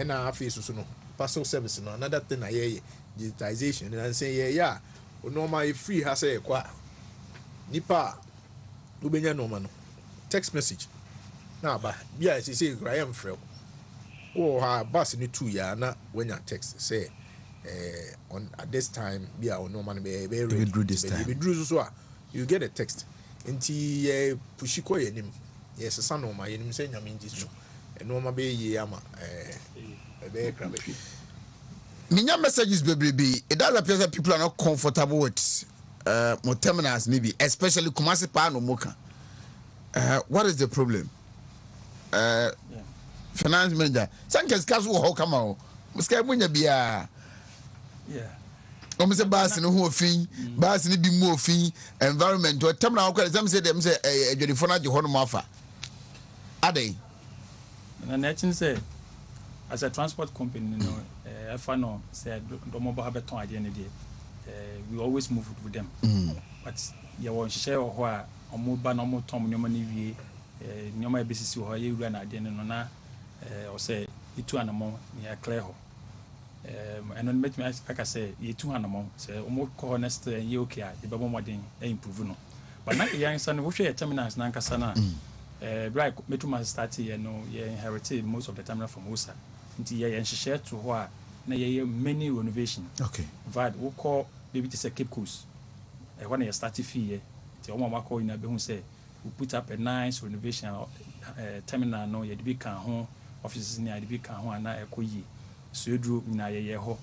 na afi so no parcel service no another thing aye digitization and say yeah normal free ha say kwa nipa ubenya no ma no text message na ba bia say Graham frɛ oh ha bus ni 2 ya na when you text say on at this time bia no man be ready this time be drew so you get a text nti pushi ko yenim yes san no ma yenim say nyame nti so no ma be ye ama be kra be Minya messages baby it does appear that people are not comfortable with mo terminals maybe, especially Kumasi Pa no Moka. What is the problem? Finance manager. Sankes kaso ho kama o. Muska munya bia. Yeah. Omo se bus no ho ofin, bus ni bi mu ofin, environment o terminal ko dem say adwodifo na je ho no mafa. Adey. Na netin say as a transport company no efa no say do mo ba beton ade ne de we always move with them. But ya won hye ho a omo ba na omo tom nyoma ne wie nyoma e besisi ho ye wura na ade ne no na o say itu anamo ya clear ho and on make me aka say ye tu anamo say omo ko next ye okay a e be modern e improve no but na yan san wo hwe terminals na nkasa na right metuma start here no ye inherited most of the terminal from Osa nti ye nhyehyɛ to ho a na ye many renovation. Okay. Vad wo call maybe to say Cape Coast when you start fee here ti omo ma call ina be hu say we put up a nice renovation terminal no ye de bi kan ho offices ni ade bi kan ho ana ekoyi so eduro nyina ye ho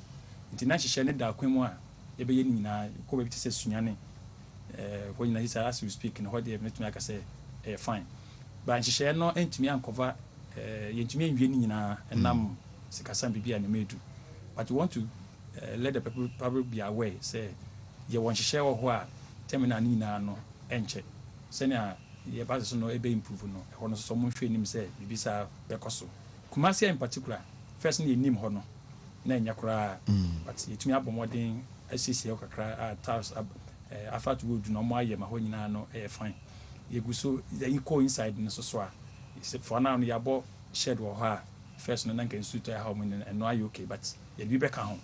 nti na hyehyɛ ne da kwan mu a ye be ye nyina ko be to say sunyane ko nyina hisa as we speak no ho de metumi aka say fine but hyehyɛ no entumi ankova ye ntumi anwie ni nyina enam sikasa bibia na medu but we want to let the people probably be aware say ye won hyehyɛ wo ho a terminal ni nyina no enche senia ye ba so no ebe improve no ho no so mo hwɛ nim say bibisa bekoso Kumasi in particular first ni nim ho no na enya kura but yetumi abomodin asisi okakra taps after to go do no mo aye ma ho nyina no fine ye gu so you go inside no so a for now no ya bo shed wo ho a first no na kan suit how mo no are okay but ye bi be ka ho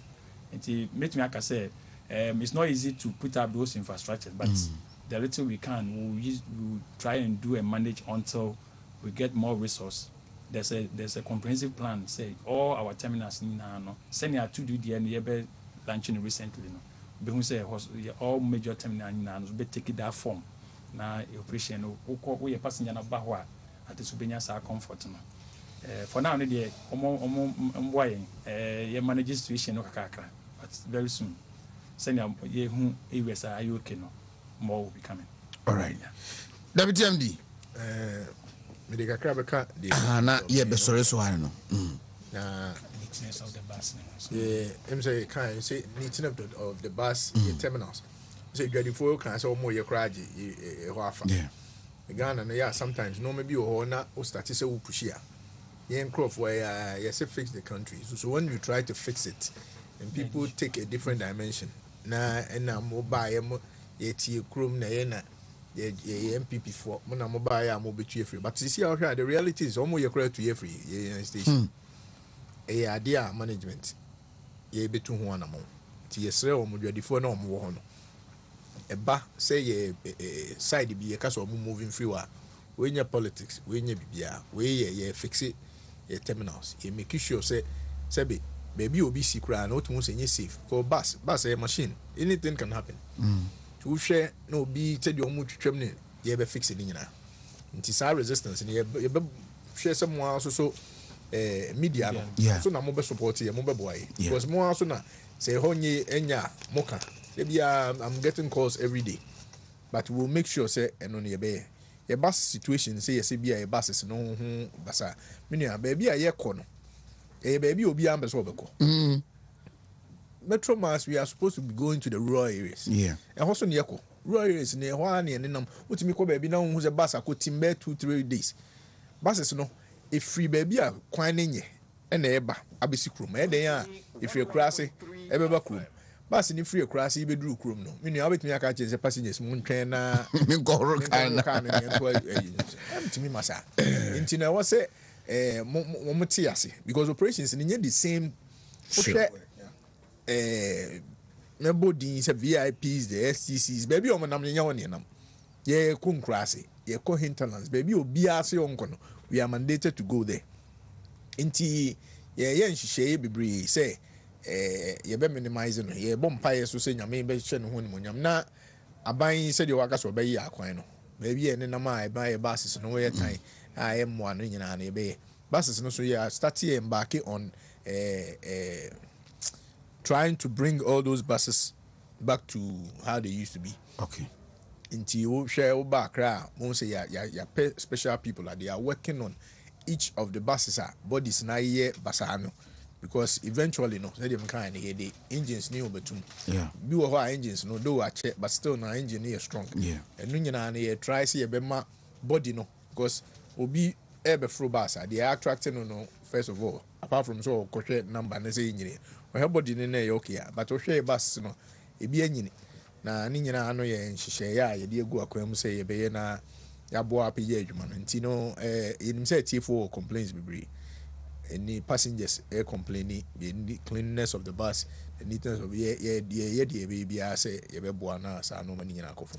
nti metumi aka say it's not easy to put up those infrastructures but the little we can we'll try and do and manage until we get more resource. There's a comprehensive plan say all our terminals ni na no send ya to do the end be launching recently no be hu say all major terminal ni na no be take that form na operation no wo ye passenger na ba ho a atiso benya sa comfort no for now no dey omo mboy ye manage situation no kakaka but very soon send ya ye hu areas are you okay no more will be coming. All right. Deputy MD me de kakra beka de na ye be sore so ano na Neatness of the bus. I'm say can say neatness of the bus terminals. Say dwadifo kan say omo ye kraje ho afa. Yeah. Ghana na yeah sometimes no maybe o na o start say wo push ya. Yen crop where you say fix the country. So when you try to fix it and people take a different dimension. Na na mobile ye tie krom na ye na ye MPP for mo na mobile ya mo betu free. But you see how the reality is omo ye kra to ye free ye station. Idea management ye betu ho anamo. Ti ye sre omo dwadifo na omo wo ho no. Eba say ye side bi ye ka so omo moving free wa. We nya politics, we nya bibia, we ye fix it ye terminals. Ye make sure say be baby obi si kra na otumo say nye safe. Ko bus a machine, anything can happen. To share no be tell you omo twetwam ne ye be fix it nyina. Nti sa resistance ne ye be share someone so media no. Yeah. So na mo be support ye mo be boy. Because mo also na say honye enya moka. Maybe I'm getting calls every day. But we'll make sure say eno ne be a bus situation say yes be a buses no ho basa. Meaning baby a ye ko no. Baby obi am be so obeko. Metro Mass we are supposed to be going to the rural areas. Yeah. And also near ko. Rural areas near ho an ne nam. Utimi ko baby na hu se bus akotimbe 2-3 days. Buses no if free baby a kwan ne nye na eba abesi krom e den a if you cross e beba krom bus ni free cross e be duru krom no me nua betumi aka che passengers mu ntwen na me nkoro kan na ento am timi masa nti na what say mo ti ase because operations ni nye the same nobody say VIPs the STCs baby o nam nya won nam ye ko nkrase ye ko hinterlands baby obi ase onko no we are mandated to go there. Inti ye nhihye bebre say ye be minimize no ye bom paye so say nyame be hye no ho ni monyam na aban say de waka so be yi akwan no baby ye ne nam a ba ye buses no ye tan a ye mo anu nyina na be buses no so ye start here embarking on trying to bring all those buses back to how they used to be. Okay. Until you share back, most say ya special people that they are working on each of the buses bodies na ye basano. Because eventually no, they dem kind the engines new betum. Yeah. Be what engines no do a check, but still na engine is strong. Yeah. And no nyina na try see bema body no, because obi ebe fro bus they are attracting no first of all. Apart from so koshe number na say engine. Or body na okay, but o share bus no e bi engine. Na ni nyina ano ye nhihye ya ye de egu akwam say ye be na ya bo apeye adwuma no nti no enim say tie complaints bebre. Any passengers complaining the cleanliness of the bus, the neatness of baby I say ye be boa na sa no mani nyina akofo.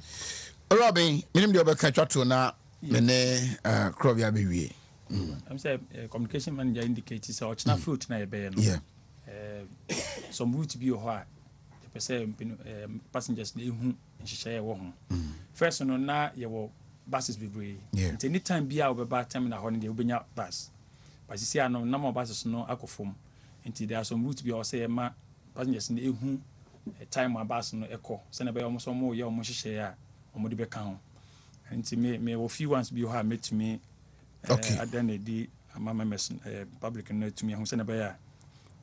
Robin, minim de obeka twato na mene krobia be wie. I'm say communication manager indicates say ochna fruit na ye be no. Yeah. Some route bi ho a ye say passengers na ehu nhihye wo ho. First no na ye wo buses bebre. Nti anytime bia obeba terminal ho ne de obenya bus. But you see, I know number of buses no akofom. Until there are some routes be also ma passengers in ehu time my bus no echo. Send about almost more year almost share or more be count. Until me a few ones be have met to me. Okay. At then the members public note to me who send about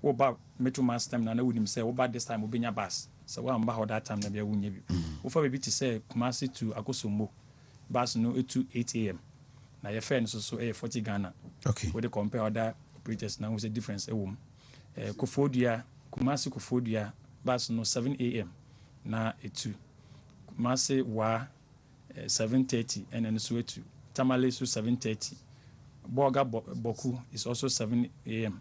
what about metro mass time na would him say about this time will be your bus. So what about that time na be wunye bi. Ofa be to say Kumasi to Akosombo bus no to 8 a.m. Now your friends also 40 Ghana. Okay. Where they compare other operators now with a difference Akufo-Addo, Kumasi Akufo-Addo bus no 7 a.m. na etu. Kumasi wa 7:30 and then so etu. Tamale so 7:30. Boga Boku is also 7 a.m.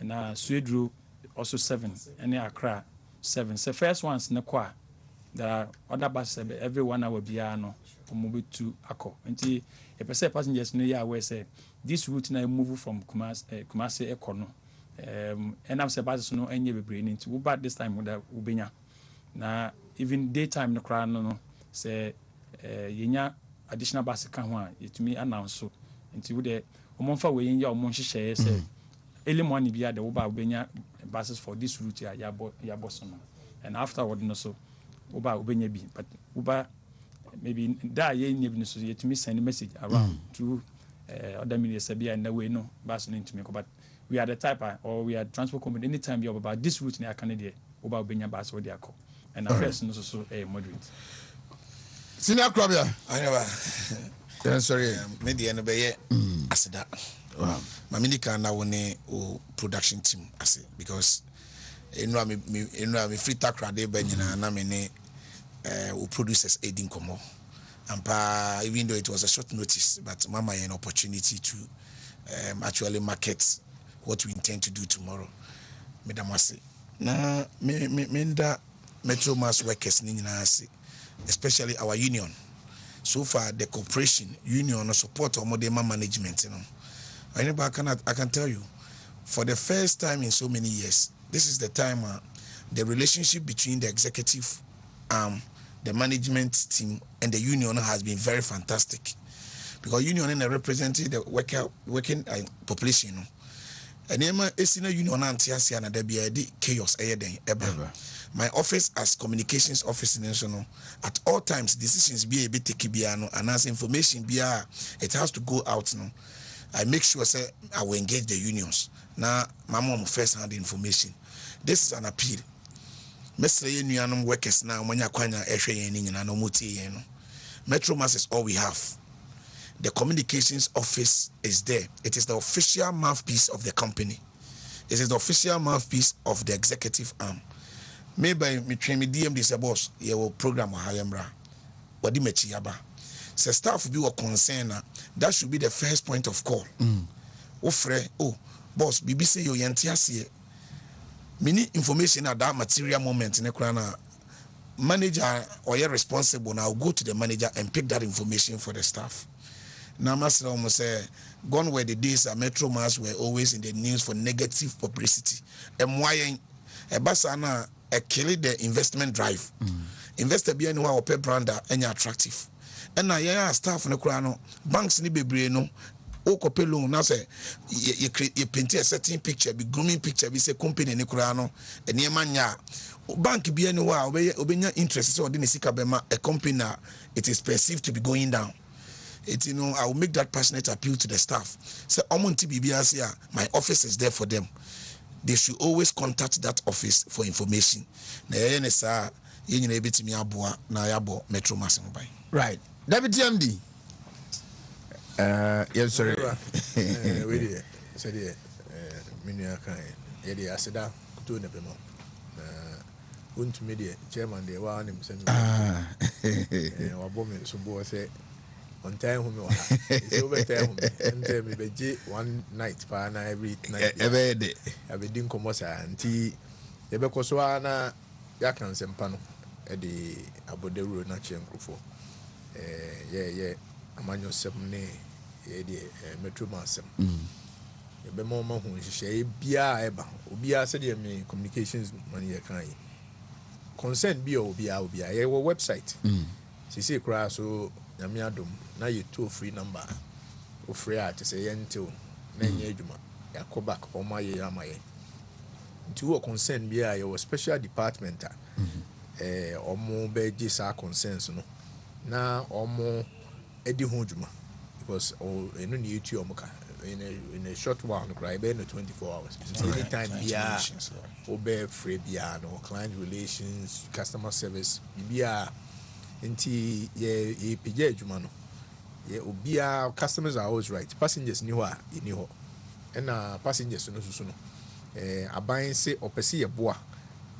and Suedru also 7 and Accra 7. So first ones na kwa. There are other buses every 1 hour biano move to Ako. Until a percent passengers no ya where say this route now move from Kumasi Ekono. And I'm say buses no any be bringing into but this time with Ubenya. Na even daytime no crowd no say yenya additional bus can one it me announce so until the omonfa we yin ya omonhye share say early morning bia the Uba Ubenya buses for this route ya boss no. And afterward no so Uba Ubenya bi but Uba maybe that ye need so yet me send a message around through other media sabia and the way no bus no into me but we are the type or we are transport company anytime you about this route near Canada Uba Ubenya bus where they are called and the first no so moderate. Senior Krobia. I never. Yeah, sorry. Maybe I never yet. I said that. Wow. My minika na wone o production team. I say because you know me free takra de be nyina na me ne producers aiding komo. And even though it was a short notice, but mama an opportunity to actually market what we intend to do tomorrow. Madam Wasi. Na me Metro Mass workers ni nyina ase. Especially our union. So far, the corporation, union, support or modern management, you know. I can tell you, for the first time in so many years, this is the time the relationship between the executive, the management team, and the union has been very fantastic. Because union representing the working population, you know. And union and there be chaos ever. My office as communications officer national at all times decisions be a bit takibiano and as information be it has to go out now. I make sure say I will engage the unions. Now my mom first hand information. This is an appeal. Mr. Union workers now when you Metro Mass is all we have. The communications office is there. It is the official mouthpiece of the company. It is the official mouthpiece of the executive arm. Maybe me train me DM this boss, ye will program Hayamra. Wadi mechi yaba. Se staff be a concern that should be the first point of call. Boss, bibi say yo yantiasi. Mini information at that material moment in a manager or you're responsible now go to the manager and pick that information for the staff. Now Master almost say gone were the days that Metro Mass were always in the news for negative publicity. And why a basana kill the investment drive. Investor be anywhere or pay brander any attractive. And now yeah staff no crano banks ni bebre no o copy loan now say you paint a certain picture be grooming picture be say company ni kura no enema nya bank bi anywhere obenya interest so the sika bema a company na it is perceived to be going down. It, you know, I will make that passionate appeal to the staff. Say, my office is there for them. They should always contact that office for information. Right. Deputy MD. Yes, sorry. Wait, said Minia Kai, Eddie Aseda, to Nebemo. Wontumi de chairman de wa anim sɛ wabɔ me so bo sɛ on time home wa so over time and me beje one night pa na every night ebe de abedi nkomo sa nti ye be koso na ya kan sempa no e de abodewuro na che nkrofo ye amanyo sem ne ye de metro masem ye be mo ma hu hihye bia eba obia sɛ de me communications man ye kan yi concern bi obia ye website sisi kra so nyame adom na ye toll free number o free at say yentil na nya adwuma ya call back o ma ye amaye nti wo concern bi a ye wo special department o mo be gi sa concerns no na o mo edi ho adwuma because o enu ni etu o mo ka in a short while no cry be no 24 hours anytime bia o be free bia no client relations customer service bia nti ye pije adwuma no ye obia customers are always right passengers ni ho a ni ho na passengers no susu no aban se opese ye boa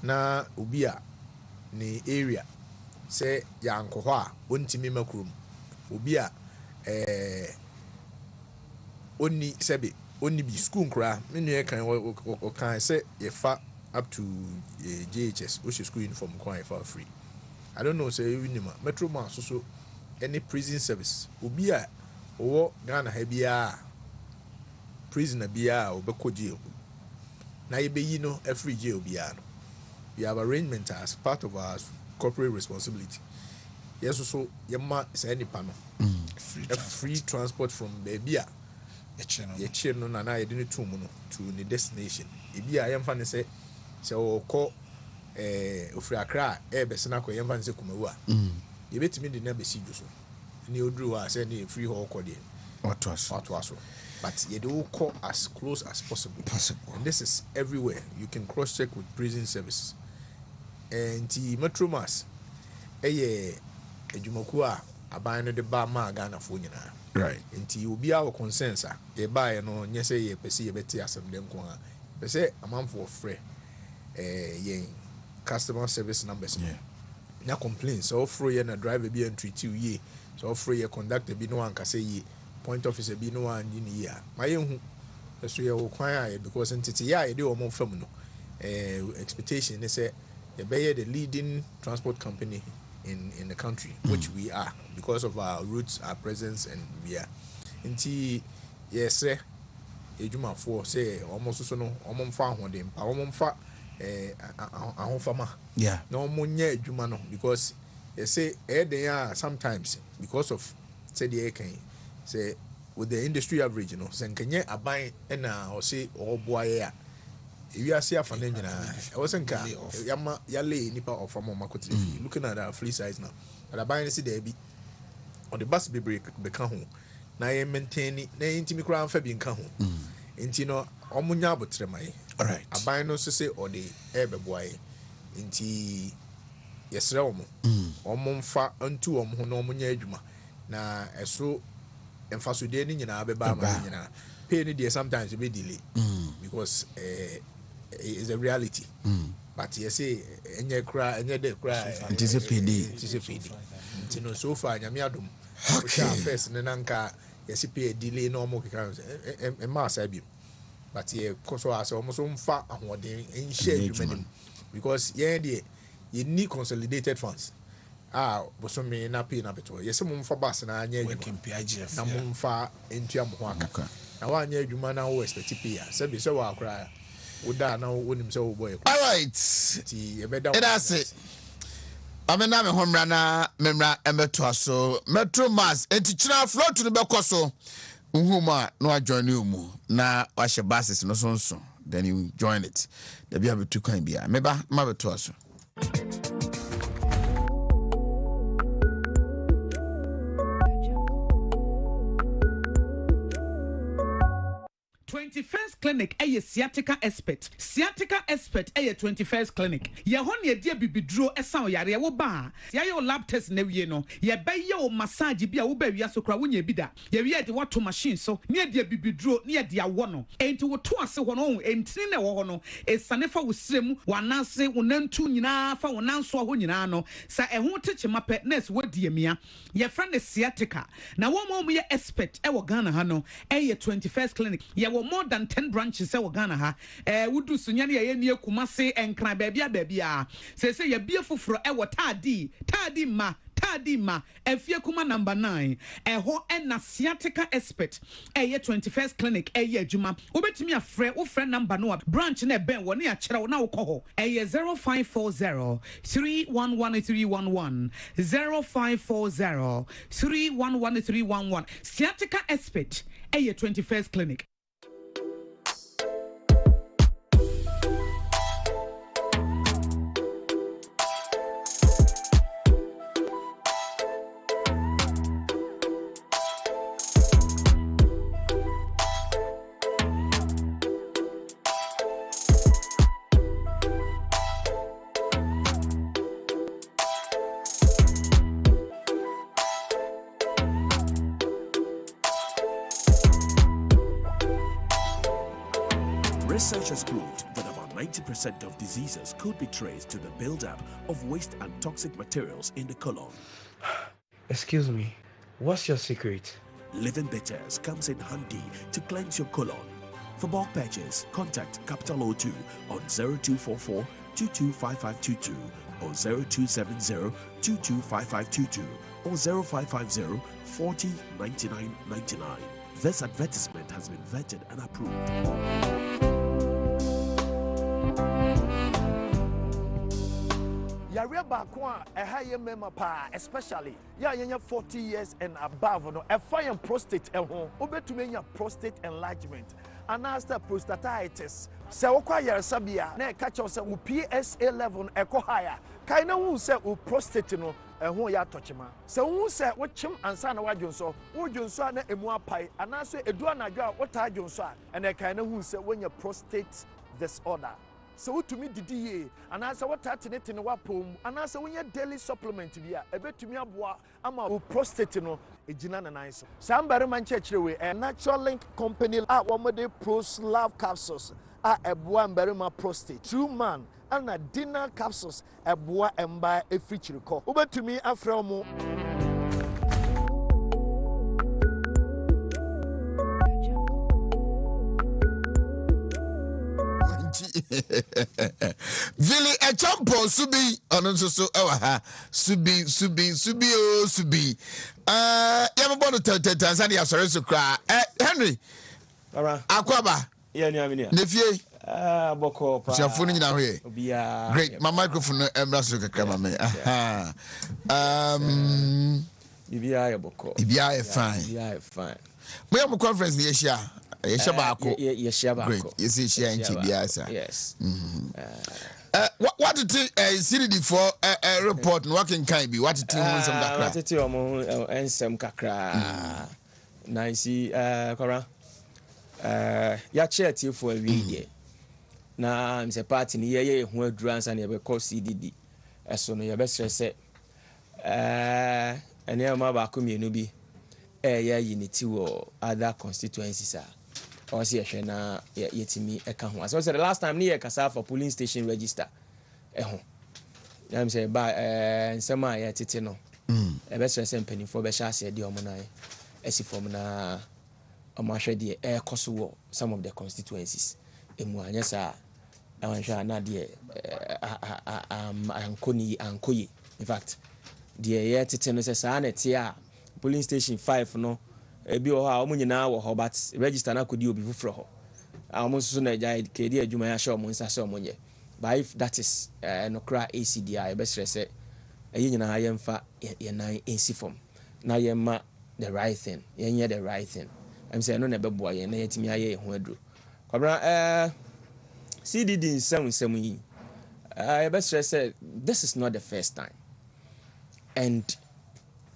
na obia ni area se ya nko ho a ontimi makrum obia onni sebe onni bi school nkra me nu kan o kan se ye fa up to JHS which is school uniform kan for free. I don't know say you nima metro man so any prison service obi a owo Ghana ha bia prisoner bia obekọ jail na ye be yi no every jail bia no we have arrangement as part of our corporate responsibility. Yes so yema say nipa no free transport from bia ye che no na ye de ne to mu no to the destination e bia yemfa ne say o ko ofri akra besena ko yemfa nse kumawu a ye betimi de na besi juso ni odru a say ni free ho ko de watwaso but ye do call as close as possible and this is everywhere. You can cross check with prison services and the metro mass adwumaku a aban no de ba ma Ghana fo nyina right nti obi a wo consensus a ye ba ye no nye say ye pese ye beti asem de nko a pese amanfo frɛ yen customer service numbers na complaints so offer ye na driver bi entreat you ye so offer ye conductor bi no anka say ye point officer bi no an ni ye ma ye hu so ye wo kwan a because entity ya ye de o mo fam no expectation is say ye be the leading transport company in the country which we are because of our roots, our presence, and we are nti yes sir ejuma for say almost so no omomfa hodem pa omomfa ahofama no omonya ejuma no because they say they are sometimes because of say the can say with the industry average you know say nkenye aban na o say oboaye a you are see afa na nyina I wasn't ka yama yale nipa of am makotire looking at our fleet size now but aban see there be on the bus be break be ka ho na ye maintain na intimi kura amfa bi nka ho nti no omunya abotre mai alright aban no so say o de ebeboaye nti yesre omo omomfa antu omo ho na omunya adwuma na eso emfaso de ni nyina abeba ma nyina pay ni de sometimes be delay because is a reality but you say enye kra enye de kra anticipate nti no so far nyame adom okay first ne nanka yesi pay delay no mo kika e ma sabi but ye koso ase omo so mfa ahoden enhye adwuma because ye de you need consolidated funds boso me na pay na beto yesi mo mfa bus na anya adwuma na mo mfa entua mo ho aka na wa anya adwuma na wo expect pay sabi se wa akra uda na wonim se wo boy all right ti e beda that's it amena me homra na memra emeto so metro mass enti chira float no bekoso Uhuma no join you mu na washe basis no so then you join it. There be able to can be. Meba ma to aso. 21st clinic sciatica expert a 21st clinic ye ho ne dia bibiduro esa oyare wo ba ya yo lab test na wie no ye be ye o massage bi a wo ba wi asokra wo nya bi da ye wie de wato machine so ne dia bibiduro ne dia wo no enti wo to ase ho no entini na wo ho no esane fa wo srem wanase wo nantu nyina fa wo nanso ho nyina no sa eho teche mape nurse wo die mia ye friend sciatica na wo mo ye expert e wo Ghana ha no 21st clinic ye wo more than 10 branches e Ghana ha wudu sunya ne ye nie kumase enkran baabia say ye bie foforo e wo tadi ma efie kuma number 9 ho na sciatica expert 21st clinic adwuma obetimi afre wo frɛ number no branch na ben wo ne a kyerɛ wo na wo kɔ ho 0540 311311 0540 311311 sciatica expert 21st clinic. Research has proved that about 90% of diseases could be traced to the buildup of waste and toxic materials in the colon. Excuse me, what's your secret? Living Bitters comes in handy to cleanse your colon. For bulk purchase, contact Capital O2 on 0244 225522 or 0270 225522 or 0550 40 9999. This advertisement has been vetted and approved. Yare bakwa ehaye mema pa especially ya yenya 40 years and above no efire prostate ehho obetumi nya prostate enlargement and after prostatitis se wokwa yare sabia na ka chew se wo PSA level ekọ higher kai na hu se wo prostate no ehho ya tochema se hu se wo chim ansa na wadwonso wo dwonso na emu apai anaso edu anadwo wo ta dwonso a ene kai na hu se wonya prostate disorder. So to me didi and as what tatinate in wapom and as when your daily supplement bia ebetumi aboa ama o prostate no ejina na nice somebody man church we a natural link company a womode pros love capsules a eboa mberima prostate true man and a dinner capsules eboa emba efrichiriko obetumi afre omo Vili a champo subi on so subi o subi yamabo to Tanzania sorry so cry Henry akwaba nefie Boko pa chafuni nyina hoye great my microphone emra so kakra me Bibia boko fine we have a conference the Asia Yeshabako. Great. You see, she ain't Chibiasa. Yes. What did CDD for a report? What can be? What did you want some kakra? What did you want and some kakra? Nice, Cora. Ya chair for a video. Now, I'm a party near who drums and you call CDD. As soon as your best say, and near my Bakumi Nubi, unity or other constituencies. Or see a na yetimi eka ho. So the last time near kasa for polling station register. I'm say by nsema ya tete no. E be stress empany for be sha se de omo na esi form na omo hwe de e koso wo some of the constituencies. Emu anya sa anhwa na de ankoyi. In fact, the ya tete no se sa na tie a polling station 5 no ebi o ha omo nyina wo ho but register na kodi obi fufro ho omo so na jai kedi adwuma ya sha omo nsa se omo nye but if that is no kra ACDI e be stress eyi nyina ha yemfa ye nan ensi form na yemma the right thing yenye the right thing I'm saying no never boy and yet me aye ho adro kwabra CDD in some yi I best say this is not the first time and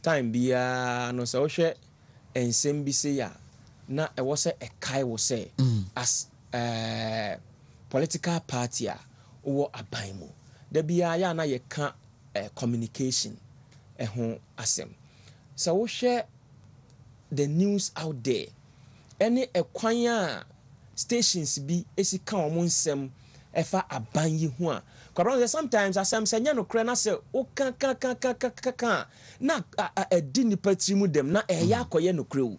time bia no so hwe ensem bi say ya na e was a kai wo say as political party a wo aban mu da bia ya na ye ka communication ho asem so wo hwe the news out there any ekwan a stations bi esika omo nsem efa aban yi ho a kwabra sometimes asem senya no kra na se o kan na edi ni patrimu dem na eya akoye no kra o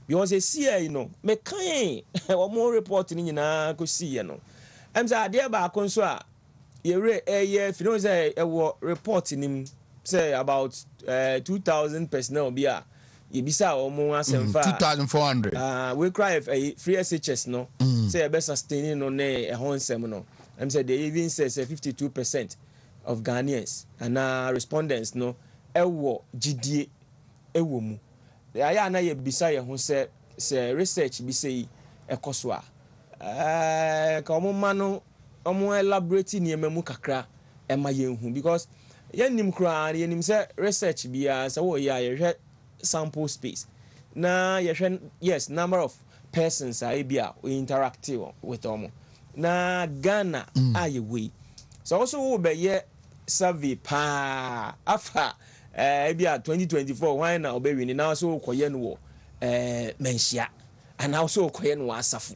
because see you know me kan omo report ni nyina ko see you know em say ade ba akon so a ye re fi no say e wo report ni say about 2000 personnel bi a yebisa omo asem fa 2400 we cry free SHS no say e be sustaining no na e ho nsem no I'm say they even say 52% of Ghanaians and respondents no ewo gidie ewo mu aya na ye bisa ye ho say research bi say ekoso a ka omo ma no omo elaborate ni emamu kakra e ma ye hu because ye nim kra ye nim say research bia say wo ya ye hwe sample space na ye hwe yes number of persons are bia we interact with omo na Ghana ayewe so also wo be ye survey pa afa bia 2024 why na obewi ni na so koye no wo menhia ana also koye no asafu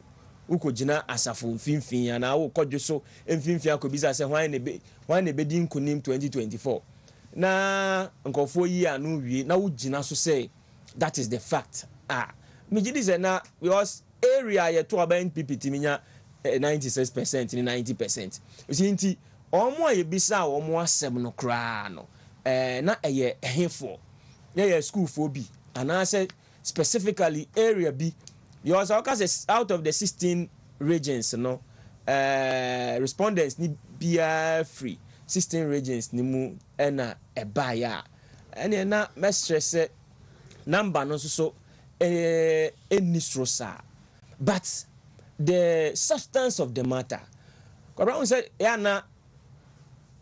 ukogina asafu mfimfin ana wo kodwo so mfimfin akobisa se why na be di nkunim 2024 na nkofo yi anu wie na wo gina so say that is the fact me gidi say na because area ye to aba NPP timinya 96% ni 90%. You see nti omo ayebisa omo asem no kra no na eye ehefo na school for bi and I said specifically area B you also cause out of the 16 regions no respondents ni bia free 16 regions ni mu na ebaya ene na me stress number no so enistrosa but the substance of the matter Abraham said yana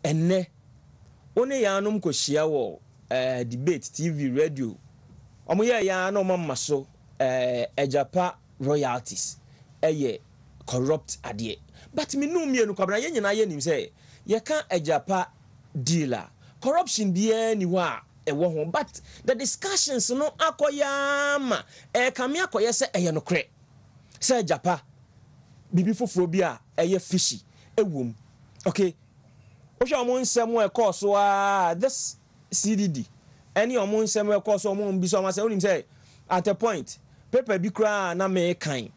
enne one ya anum ko hia wo debate TV radio omo ya na omo maso ejapa royalties eye corrupt ade but me no mienu kwabra ye nyina ye nim say ye kan ejapa dealer corruption bia ni wa ewo ho but the discussions no akoya ma kame akoye say eye no kre say ejapa bibi foforo bi a eye fishy ewom okay ohwa mo nsem e course wa this CDD any omo nsem e course omo bi so ma say onim say at a point paper bi kra na me kan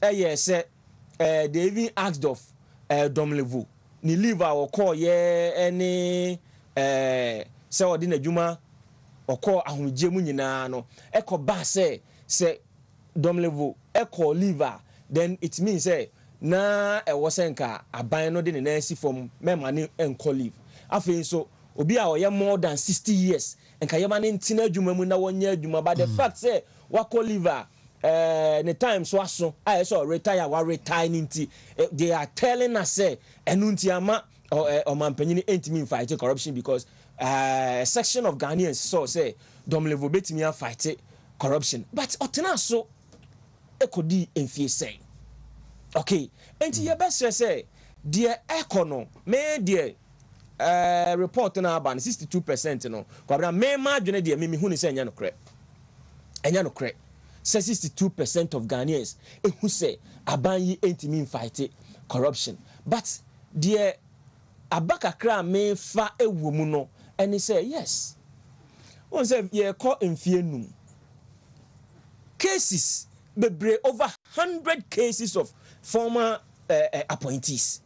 eye say they even asked of dom level ni leave our call ye any say odi na djuma okọ ahunje mu nyina no e ko ba say dom level e ko leave then it means say na e wosenka aban no de ne nansi from mema ne enko leave afei so obi a oye more than 60 years enka yema ne ntina adwuma mu na wonya adwuma but the fact say wako leave the time so aso I so retire wa retire nti they are telling us say enunti ama o mampanyini entimi fight corruption because section of Ghanaians so say dom level betimi fight corruption but otena so ekodi enfie say okay enti ye best say the econo me the report na ban 62% no kwabra me ma dwene de me hu ni say enya no kre say 62% of Ghanaians who say aban yi entimi fight corruption but the abakakra me fa ewo mu no and he say yes one say ye call enfie num cases bebre over 100 cases of former appointees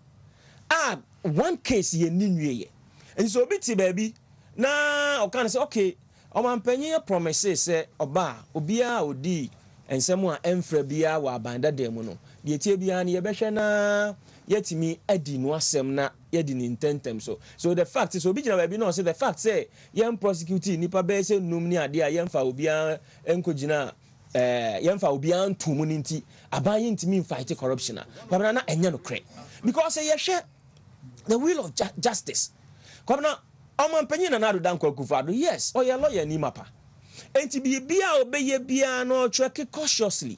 one case ye ninwie and so biti baby na o kan say okay o man panyin promises say oba obia odi ensemu a emfra bia wa abanda dem no de tie bia na ye behwe na yetimi adi no asem na yedi ni intentem so the fact is obi gina baby no say the fact say yem prosecute nipa be say num ni ade a yemfa obia enkogina yɛmfa obi antum no nti aban yi ntimi fight corruption a kwabena na ɛnyɛ no korɛ because yɛhwɛ the will of justice kwabena ɔmampanyin na Nado Dankwa Akufo-Addo yes ɔyɛ lawyer ni mapa enti bibia obɛyɛ bia no ɔtwɛke cautiously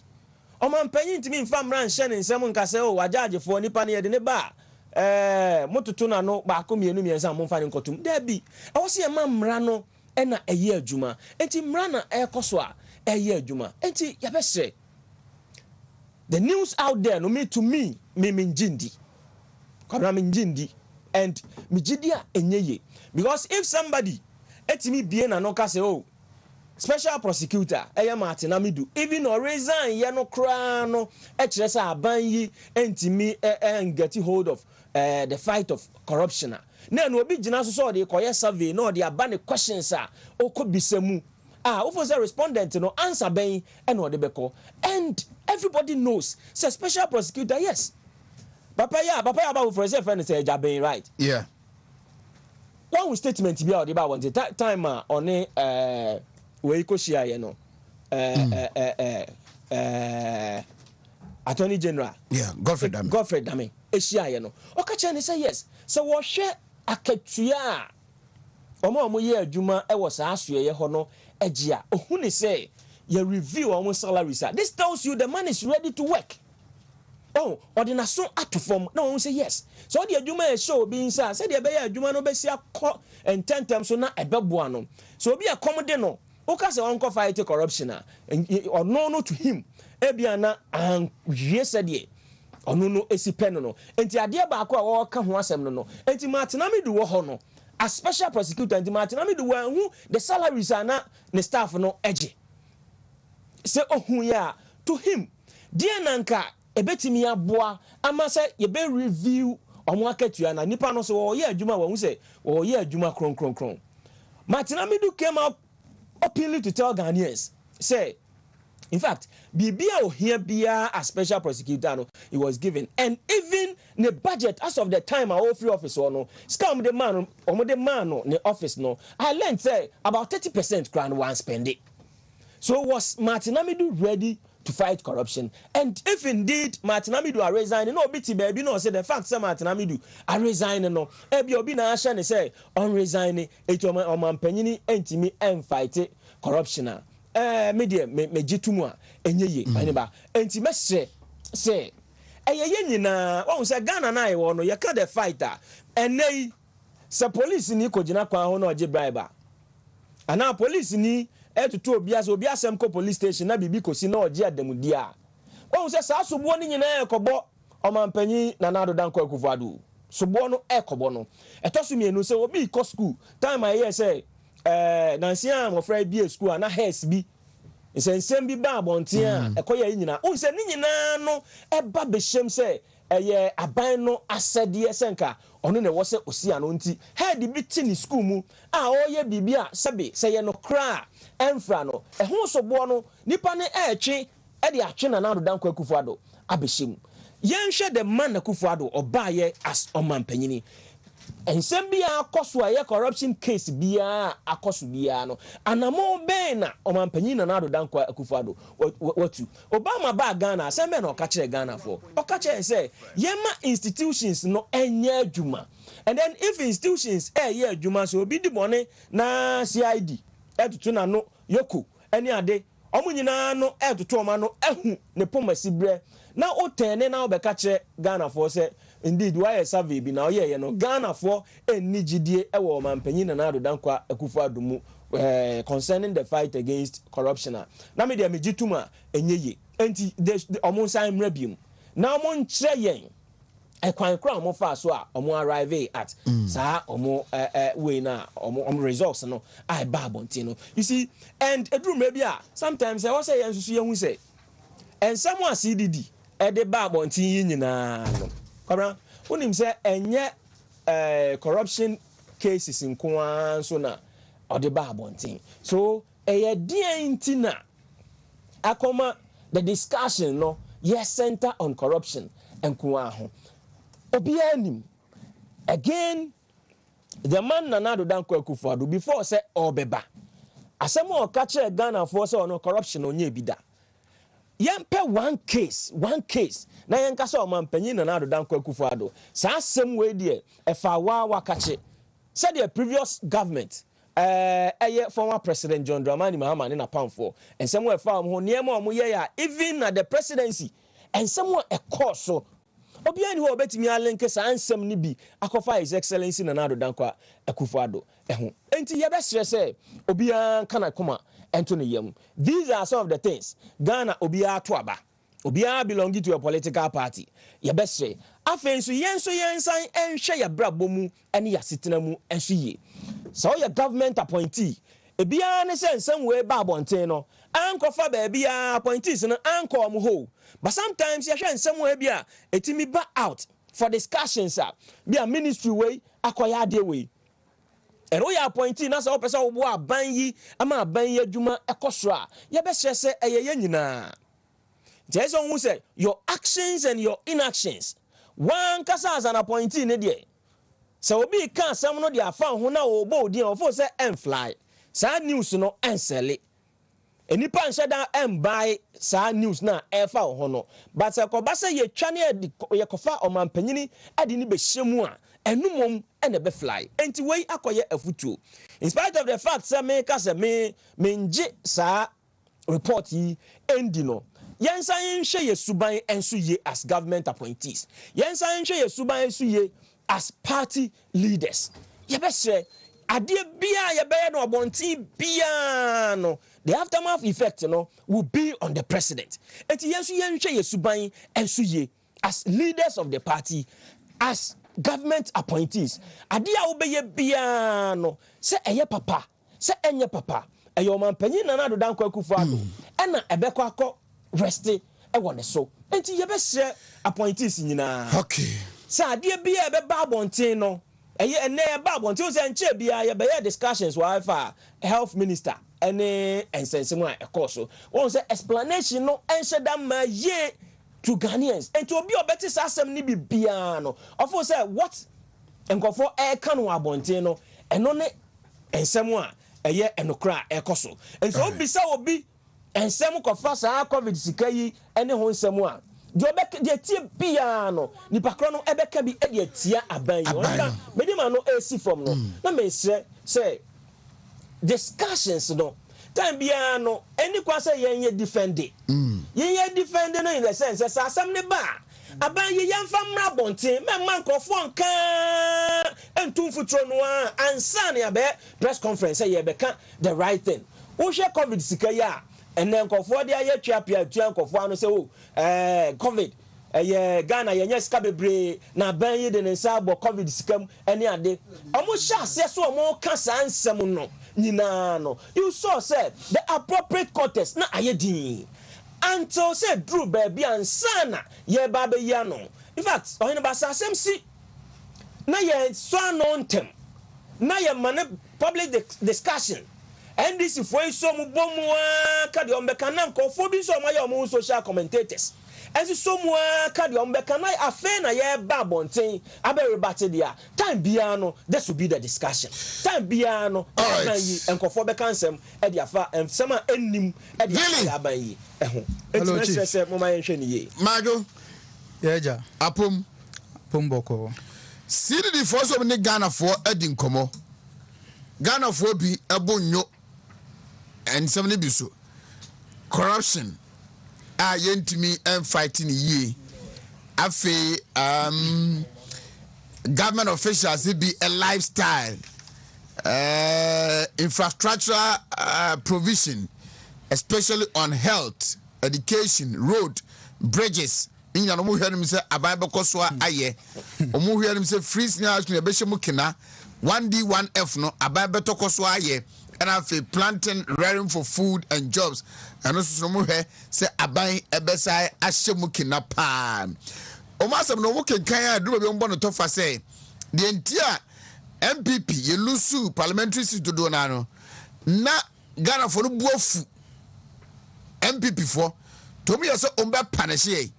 ɔmampanyin ntimi mfa mmra nhyɛ ne nsɛm nka sɛ o wagyaagyefoɔ nipa no yɛde ne ba mototo na no baako mienu miɛnsa momfa ne nkɔtom dabi ɛwɔ sɛ yɛma mmra no ɛna ɛyɛ adwuma enti mmra na ɛkɔ so a ɛyɛ adwuma enti yɛbɛsrɛ the news out there no me to me njindi kwabra me njindi and me gidi a enyeye because if somebody etimi bie na no ka say oh special prosecutor eye Martin Amidu even or resign ye no kra no e kire say aban yi entimi get hold of the fight of corruption na no obi gina so so de koye survey no de aba ne questions a okobisemu who say respondent no answer ben and or the beko and everybody knows say special prosecutor yes papa ya about for say friend say jaben right yeah one statement bi o want time on we ko share ye no attorney general yeah Godfred Dame e share ye no o ka che ne say yes so wo hwe akatua omo ye adwuma e wo saa asoe ye ho no egia ohun say you review on salaries. This tells you the man is ready to work. Oh, or the naso at form. No one say yes. So the adwuma show being said the beya adwuma no be sia and 10 times so na ebebuano. So be accommodate no. Oka se onko fight corruption or no to him. Ebiana and yes said ye. Or no esi pen no. Enti ade ba ko a wo ka ho asem no. Enti Martin Amidu wo ho no. A special prosecutor enti Martin Amidu wo the salaries are na the staff no edge. Say ohun ya to him dear nanka ebetimi aboa ama say ye be review omo akatua na nipa no so wo ye adwuma wo hu say wo ye adwuma kron Martin Amidu came out openly to tell Ghanaians say in fact bibia ohia bia a special prosecutor no he was given and even the budget as of the time our free office no scam the man no the office no I learned say about 30% grand one spend it. So was Martin Amidu ready to fight corruption? And if indeed Martin Amidu are resigning, no biti baby no say the fact say Martin Amidu are resigning no. Ebi obi na asha say on resigning eto omampanyini entimi en fight corruption. Media me gitumu a enyeye aneba. Enti mesre say eyeye nyina won say Ghana na e wo no ye ka the fighter. Enei se police ni kogina kwa ho na oje bribe. Ana police ni etutu obi asem ko police station na bibi kosi na oje adamudi a won se sa sobo ni nyina ekobo omampanyi na Nado Dankwa Akufo-Addo sobo no ekobo no etoso mienu se obi ko school time I hear say nansia mo fra bi school na hairs bi nsensem bi ba abonten a ekoya nyina won se ni nyina no eba behyem se eye aban no asede senka ono ne wo se osia no nti head bi ti ni school mu a oye bibia sebe se ye no kra emfra no ehun sobo no nipa ne etwe e de atwe na Nado Dankwa Akufo-Addo abehyem yenhwe the man Akufo-Addo obaye as omampanyini ensem bia akoso aye corruption case bia akoso bia no anamo ben na omampanyini na Nado Dankwa Akufo-Addo watu Obama ba Ghana asem na okakire Ghana for okakire say yema institutions no enye adwuma and then if institutions ye adwuma so obi di bone na CID etutu na no yoko eni ade omunyina no etutu oma no ehu ne pomasi bre na otene na obeka kire Ghana for say indeed why survey bi na oye no Ghana for eni gidie ewo omampanyini na Nado Dankwa Akufo-Addo mu concerning the fight against corruption na me de megituma enyeye enti omo san mrabium na omo nkyere yen ekwan kra omo fa so a omo arrive at sa omo we na omo results no I ba bonti no you see and edru maybe sometimes I was say yen susu yen say and someone CDD e de ba bonti yin nyina no kwabra unim say enye corruption cases in kwa so na or the barbonting. So a intina akoma the discussion no yes center on corruption and kuaho. Obianim again the man na Nado Dankwa Akufo-Addo before say obeba. Asemo catch Ghana for so no corruption on ye bida. yɛmpɛ one case na yɛnka sɛ ɔmampanyin Nana Addo Dankwa Akufo-Addo saa asɛm wei deɛ ɛfa waa wakache said the previous government former president John Dramani Mahama ne na pamfo and somewhere found ho niema omo ye even at the presidency and somewhere a course so obiani ho obetimi alenke sa ansem ni bi akofa his excellency Nana Addo Dankwa Akufo-Addo ho enti ye be sere se obian kana koma ento ne yam. These are some of the things Ghana obia to aba obia belonging to a political party ye be sere afenso yensan enhwe ya brabo mu ene ya setena mu enso ye. So your government appointee ebia ne say nsem we ba abonten no anko fa ba bia appointees no anko am ho but sometimes you hwe nsem we bia etimi ba out for discussions bia ministry we akoya ade we and we appointee na so person wo aban yi ama aban yi adwuma ekoso a ye be hye se eye nyina there's one who say your actions and your inactions one kasa as an appointee ne de so obi kan sam no dia fa ho na obo odi ofo se fly sa news no ensele enipa nhye dan embai sa news na e fa ho no but se ko ba se ye twa ne ye kofa omampanyini ade ni be hyemu a enumom ene be fly enti wei akoye afutuo in spite of the fact say me ka se me nje sa report yi endi no yensan nhye ye suban enso ye as government appointees yensan nhye ye suban enso ye as party leaders. Yebesre adie bia yebeye no abonti bia no the aftermath effect no will be on the president. Eti yensu yenhwe yesuban ensu ye as leaders of the party as government appointees. Adie a obeye bia no se eye papa se enye papa eye omampanyin Nana Addo Dankwa Akufo-Addo ena ebekọ akọ rest e wone so. Enti yebesre appointees nyina. Okay. Sa die bia be ba bonten no eye ene ba bonten o se nche bia ye be discussions wa fa health minister ene ensensem a ekoso won say explanation no enche da ma ye to Ghanaians and to obi obeti sa asem ni bia no ofo say what enkofo e kan wa bonten no eno ne ensem a eye enokra ekoso and so obi sa obi ensem kofa sa covid sika yi ene ho ensem a de tie bia no nipa kro no ebeka bi e de tia aban yi onka medima no esi from no na me say discussions no time bia no eni kwa say yen defend yen defend no in the sense say asam ne ba aban yi yamfa mra bonten me man krofo nka entum futuro no ansa ne abe press conference say ye beka the right thing wo hwe covid sika ya and then kofo dia ye twa pia twa kofo anu say oh covid Ghana yenye sika bebre na ban yi de nsa bo covid sikam ene ade omo sha se so omo ka sa nsem no nyina no you saw say the appropriate context na ayedin until say drew baby ansana ye ba be ya no in fact ohene ba sa asem si na ye so anontem na ye man public discussion and this if we so mu bomu ka de ombeka na nkofo bi so ma ye omo social commentators as so mu ka de ombeka na afa na ye ba bonten aberibate dia time bia no this will be the discussion time bia no aban yi nkofo be kansem e de afa ensem a ennim e de aban yi eho eti stress mo ma yenhwe ni ye Mago yeja apom pomboko CDD for so many Ghana for edi nkomo Ghana for bi ebonyo and somebody be so corruption yentimi and fighting ye afi government officials be a lifestyle infrastructure provision especially on health education road bridges inya no mo hwenim se aban bekoso aye omo hwenim se free senior school be shemu kina 1D 1F no aban betokoso aye and afi planting rearing for food and jobs and also mo hwe se aban ebesai ahyemu kina pa omo asem no mo kenkan a do be mbo no tofa say the entire MPP ye lusu parliamentary seat do na no na Ghana for no buofu MPP for to me so ombe panishe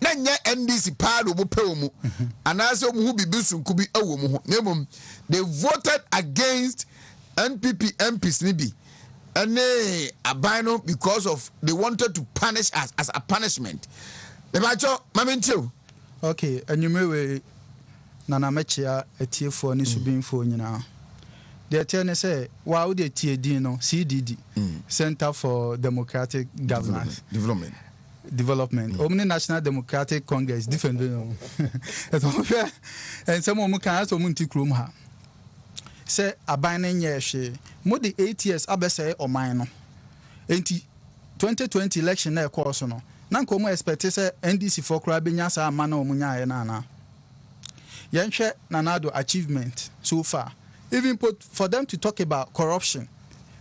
na nya NDC paado mo pe omu anase omu hu bibisu nkubi awo mu ho nemum they voted against NPP MPs ni bi Any abino because of they wanted to punish us as a punishment. The macho, Mamincho. Okay, and you may Nana Mechia a tier for Nisubin for you now. The attorney say, wow, the TAD, CDD, Center for Democratic Governance. Development. Omni National Democratic Congress, different. And some of can also Muntikrum. Say a binding year, more than 8 years, Abese or mine. 2020 election, air course, no. Nanko mo expect say NDC for Krabinyasa Mano Munya Nana. Yanshe Nanado achievement so far. Even put for them to talk about corruption,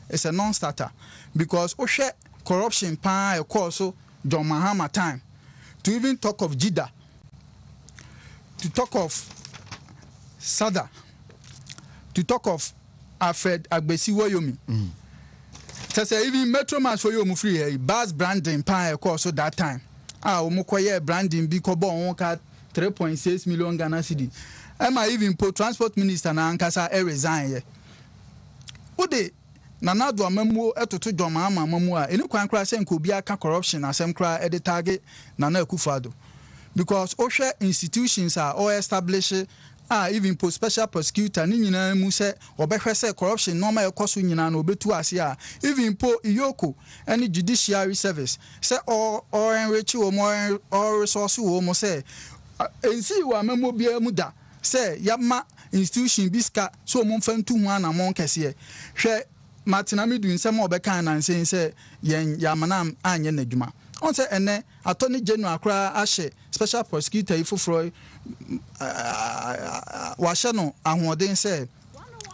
it's a non-starter because Oshe corruption pa a course John Mahama time to even talk of Jida, to talk of Sada, to talk of Alfred Agbesi Woyomi. Say even Metro Mass for you free a bus branding pa a course that time. Omokoye branding because bon 3.6 million Ghana cedi. Emma even put transport minister na ankasa resign ye. Ode nana do amammo etoto dwoma ama amamu a eni kwan kra sen ko bia aka corruption asem kra e de target Nana Akufo-Addo because ohwe institutions are all establish even post special prosecutor ni nyina mu se obehwe se corruption normal ekoso nyina na obetu ase a even po iyoko any judiciary service se or enrich wo more or resource wo mo se ensi wa amammo bia mu da say yama institution biska so mo mfantu hu ana mo nkese hwe Martina midu nsem obeka na nsen say yen yamanam anye nadwuma on say ene attorney general akra ahye special prosecutor ifoforo wa hye no ahoden say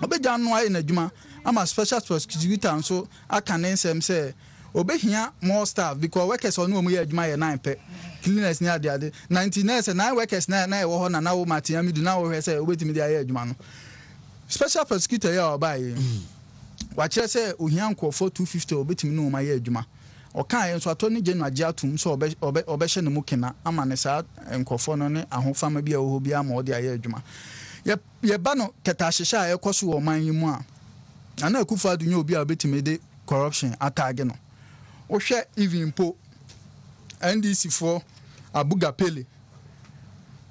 obeja no aye nadwuma ama special prosecutor so aka nsem say obehia more staff because workers on no ye adwuma ye 9 pe cleaners ni ade 99 9 workers na e wo ho na wo Martina midu na wo hwe say obetimi de aye adwuma no special prosecutor ya obaye wachire say ohia nkofo 250 obetimi no ma ye adwuma okan ye so attorney general agiatum so obehye ne mukena ama ne sa nkofo no ne ahofama bia wo bia ma ode aye adwuma ye ba no keta hyehyɛ a ekoso wo man yimu a ana Akufo-Addo nya obi a obetimi de corruption atage no ohwɛ even po NDC for Abuga Pele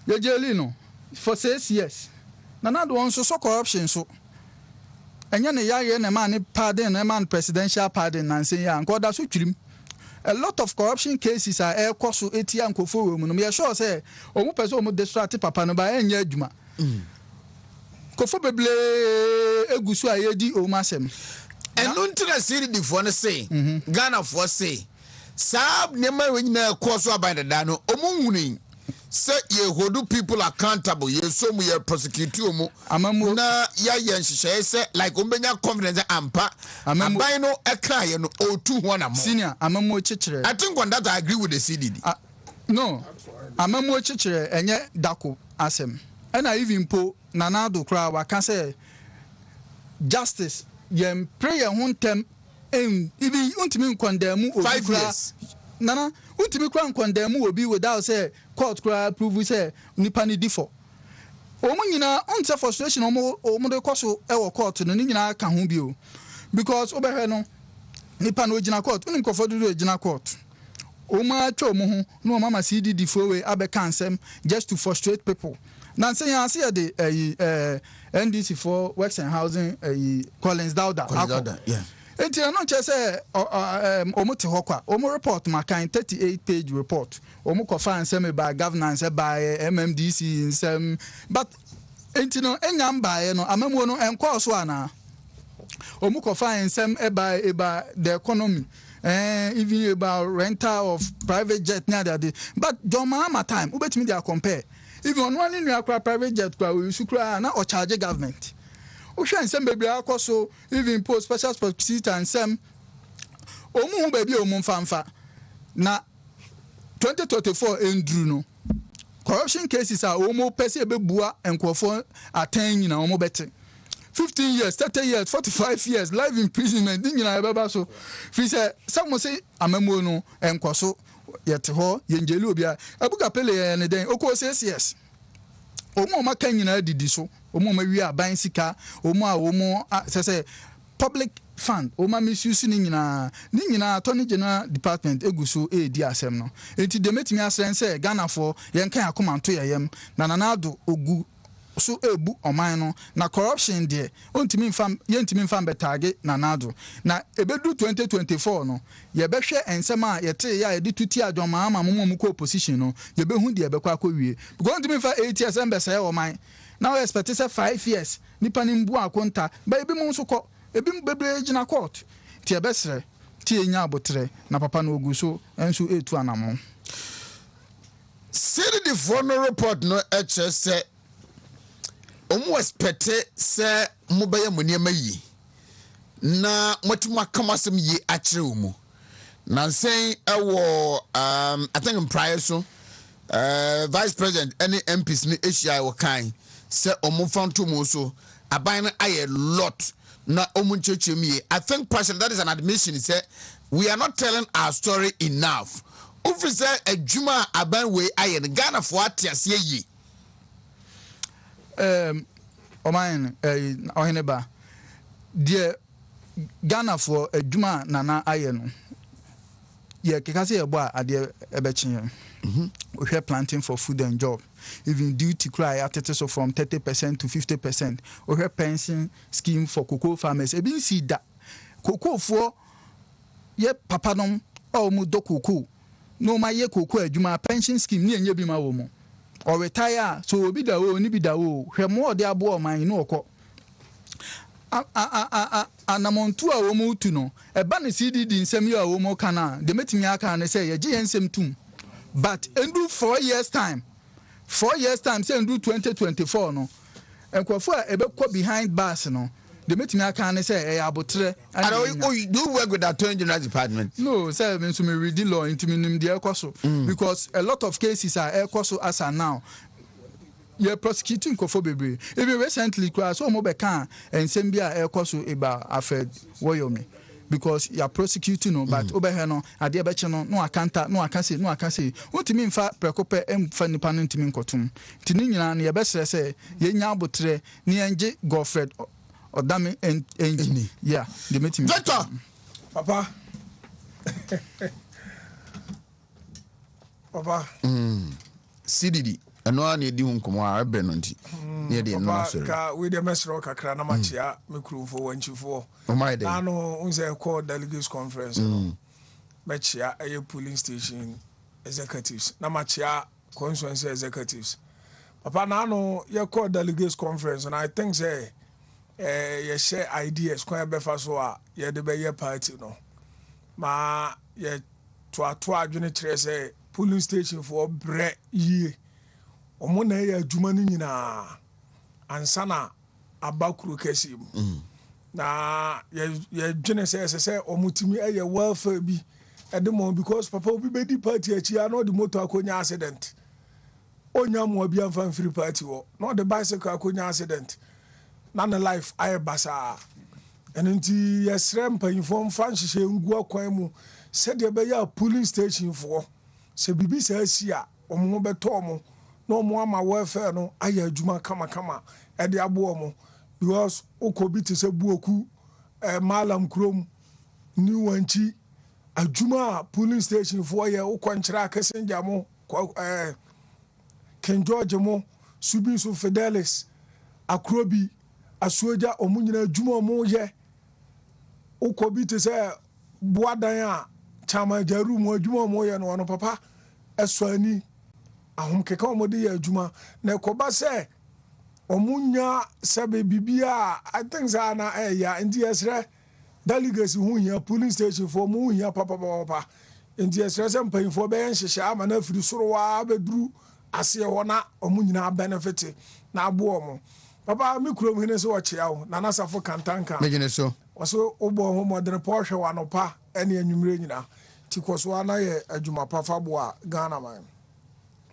ye jeli no for 6 years nana do so corruption so enya ne yaye ne man pardon ne man presidential pardon nan say ya nko da so twirim a lot of corruption cases are air course etia nkofo we mu no me sure say omu person omu distract papa no ba enya adwuma kofo beble egusu ayedi o masem enu ntina CDD fo no say Ghana fo say sab nema we nyina course abanda no omu hunu say ye hold people accountable ye so mu ye prosecute omu na ya ye nhihye say like ombenya confidence ampa abai no eka ye no otu ho na mo senior amamu chichire I think on that I agree with the CDD no amamu chichire enye dako asem and I even po nanado kra wa kan say justice ye prayer huntem even untimi condemn 5 years nana untimi kra condemn obi without say court kra approve say nipa ni defo omu nyina onse frustration omu de koso e wo court no ni nyina ka ho bio because obehwe no nipa no ogina court unim kofo do ogina court omu atwa omu ho no mama CDD for we abeka ansem just to frustrate people na say ya see the NDC for Works and Housing Collins Dauda yeah enti no che say omuti hokwa omu report makan 38-page report omu kofa ansem by governance by MMDC nsem but enti no enyam bae no amamu no enko so ana omu kofa ansem by the economy even about rental of private jet na that but John Mahama time ubetimi dey compare even on one in your private jet kwa we sukra na o charge government ohwe nsem bebre akoso even post special prosecutor nsem omu hu baby omu mfamfa na 2024 endru no corruption cases are omu pese ebebua enkofo atan nyina omu bete 15 years 30 years 45 years life imprisonment nyina ebeba so fi say some say amamu no enkoso yete ho yenjeli obia Abuga Pele ne den okwo 6 years omu maka nyina didi so omu ma wi aban sika omu a omu se public fund oma misuse ni nyina attorney general department eguso di asem no enti de metimi asren say Ghana for yenkan akomanto yeyem na nanado ogu so ebu oman no na corruption de ontimi mfam betage nanado na ebedu 2024 no ye behwe ensem a yete ya de tuti adwoma ama mu ko opposition no ye behu de ebekwa akowie because ontimi mfa 8 years embesa oman now expect say 5 years nipa ni mbu akonta ba ebi mu nso ko ebi bebre gina court ti ebesre ti enya abotre na papa no ogu so enso etu anamo CDD for no report no HS omu expect se mo beye mo niam yi na motimu akamasem yi akire omu na nsen ewo I think in prior so vice president any MPs ni Asia wo kan se omu fanto mu so aban aye lot na omu nchechemi. I think personally that is an admission. Say we are not telling our story enough. Officer Ejuma aban we aye Ghana for atiase yi. Oman oheneba die Ghana for Ejuma nana aye no. Ye kekase ye bo ade ebechin. We are planting for food and job. Even duty cry at so from 30% to 50%. We have pension scheme for cocoa farmers. Ebin see that cocoa for ye papa nom or mu do cocoa. No my ye cocoa adwuma pension scheme ni enye bi ma wo mo. Or retire so obi da wo ni bi da wo. Hwe mo de abo man no okọ. Anamontu a wo mu tu no. Eba ne CDD nsem yo a wo mo kana. De metimi aka ne say ye je nsem tum. But endu 4 years time. 4 years time say endu 2024 no. Enkofo a ebekọ behind bars no. The meeting I can say abotre. You do work with that attorney general department? No, sir, me read the law into me the ekoso because a lot of cases are ekoso as are now. You're prosecuting Kofobebre. Even recently, so mo beka and sembia ekoso eba afed woyomi. Because you are prosecuting no, but over here no, ade beche no akanta no akanse no akanse. Wontimi mfa prekope emfa nipa no ntimi nkotum. Tini nyina na ye besere say ye nya abotre ni enje Godfred Odame engine. Yeah, the meeting. Victor, Papa. Papa. CDD. And no one di hunkomo a benonti. Near the nursery. We the mesro kakra na machia me crew for wanchifo. Oh my day. Ano unze call delegates conference no. Machia a polling station executives. Na machia constituency executives. Papa na no ye call delegates conference and I think say ye share ideas kwa befa so a ye de be ye party no. Ma ye to adwene kire say polling station for bre ye. Omo na ye adwuma ni nyina ansana abakuru kesi mu na ye dwene say omutimi eye welfare bi edemo because papa obi be di party achi na the motor akonya accident onya mo bi amfa free party wo na the bicycle akonya accident na na life aye basa enenti yesre mpanyifo mfa nhihye ngu akwan mu se de be ya polling station for se bibi sa asi a omo beto omo no mo ama welfare no aye adwuma kama e de abo omo because okobi te se buoku malam krom ni wanchi adwuma polling station for ye ukwanchira kasenja mo Ken George mo subi so Fidelis akrobi asuoja omunyina adwuma mo ye ukobi te se boadan a chama jaru mo adwuma mo ye no papa eswani ahum keka omode ye adwuma na ekoba se omunya sebe bibia I think say na ya ndi esre delegacy hu hia polling station for mu hia papa ndi esre se mpanfo be nhihye ama na afiri soro wa beduru ase wona omunyina benefit na abo omo papa mi kuro hene se wo chia wo na nasafo kantanka megene so waso obo ho modern pohwe wanopa ene anwumre nyina tikoso ana ye adwuma pafa bo a Ghana man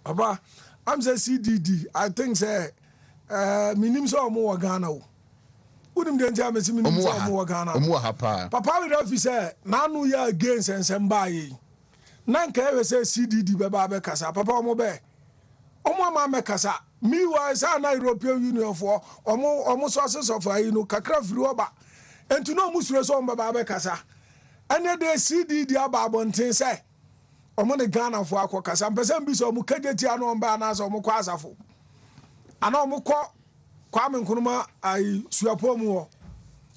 papa am say CDD I think say minim so omo wa Ghana wo unim de ntia mesi minim so omo wa Ghana omo ha pa papa we don fi say na anu ya against ensem yi na nka we say CDD be ba be kasa papa omo be omo ama me kasa mi wa say na European Union for omo sources of kakra firi oba enti no musure so mbaba be kasa ene de CDD aba abonten say omo ne Ghana fo akokasa mpese mbi so omo kageti ano mba na so omo kwa asafo ana omo ko Kwame Nkrumah ai suapo mu ho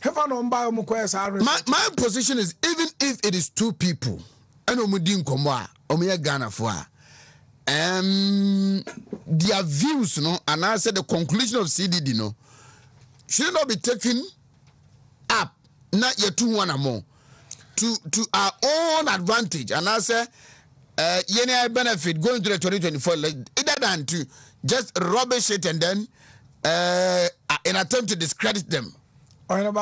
hefa no mba omo kwa esa my position is even if it is two people and omo di nkomo a omo ye Ghana fo a their views no and I said the conclusion of CDD no should not be taken up not yet to one or more to our own advantage and I say any benefit going to the 2024 either than to just rubbish it and then in attempt to discredit them. I'm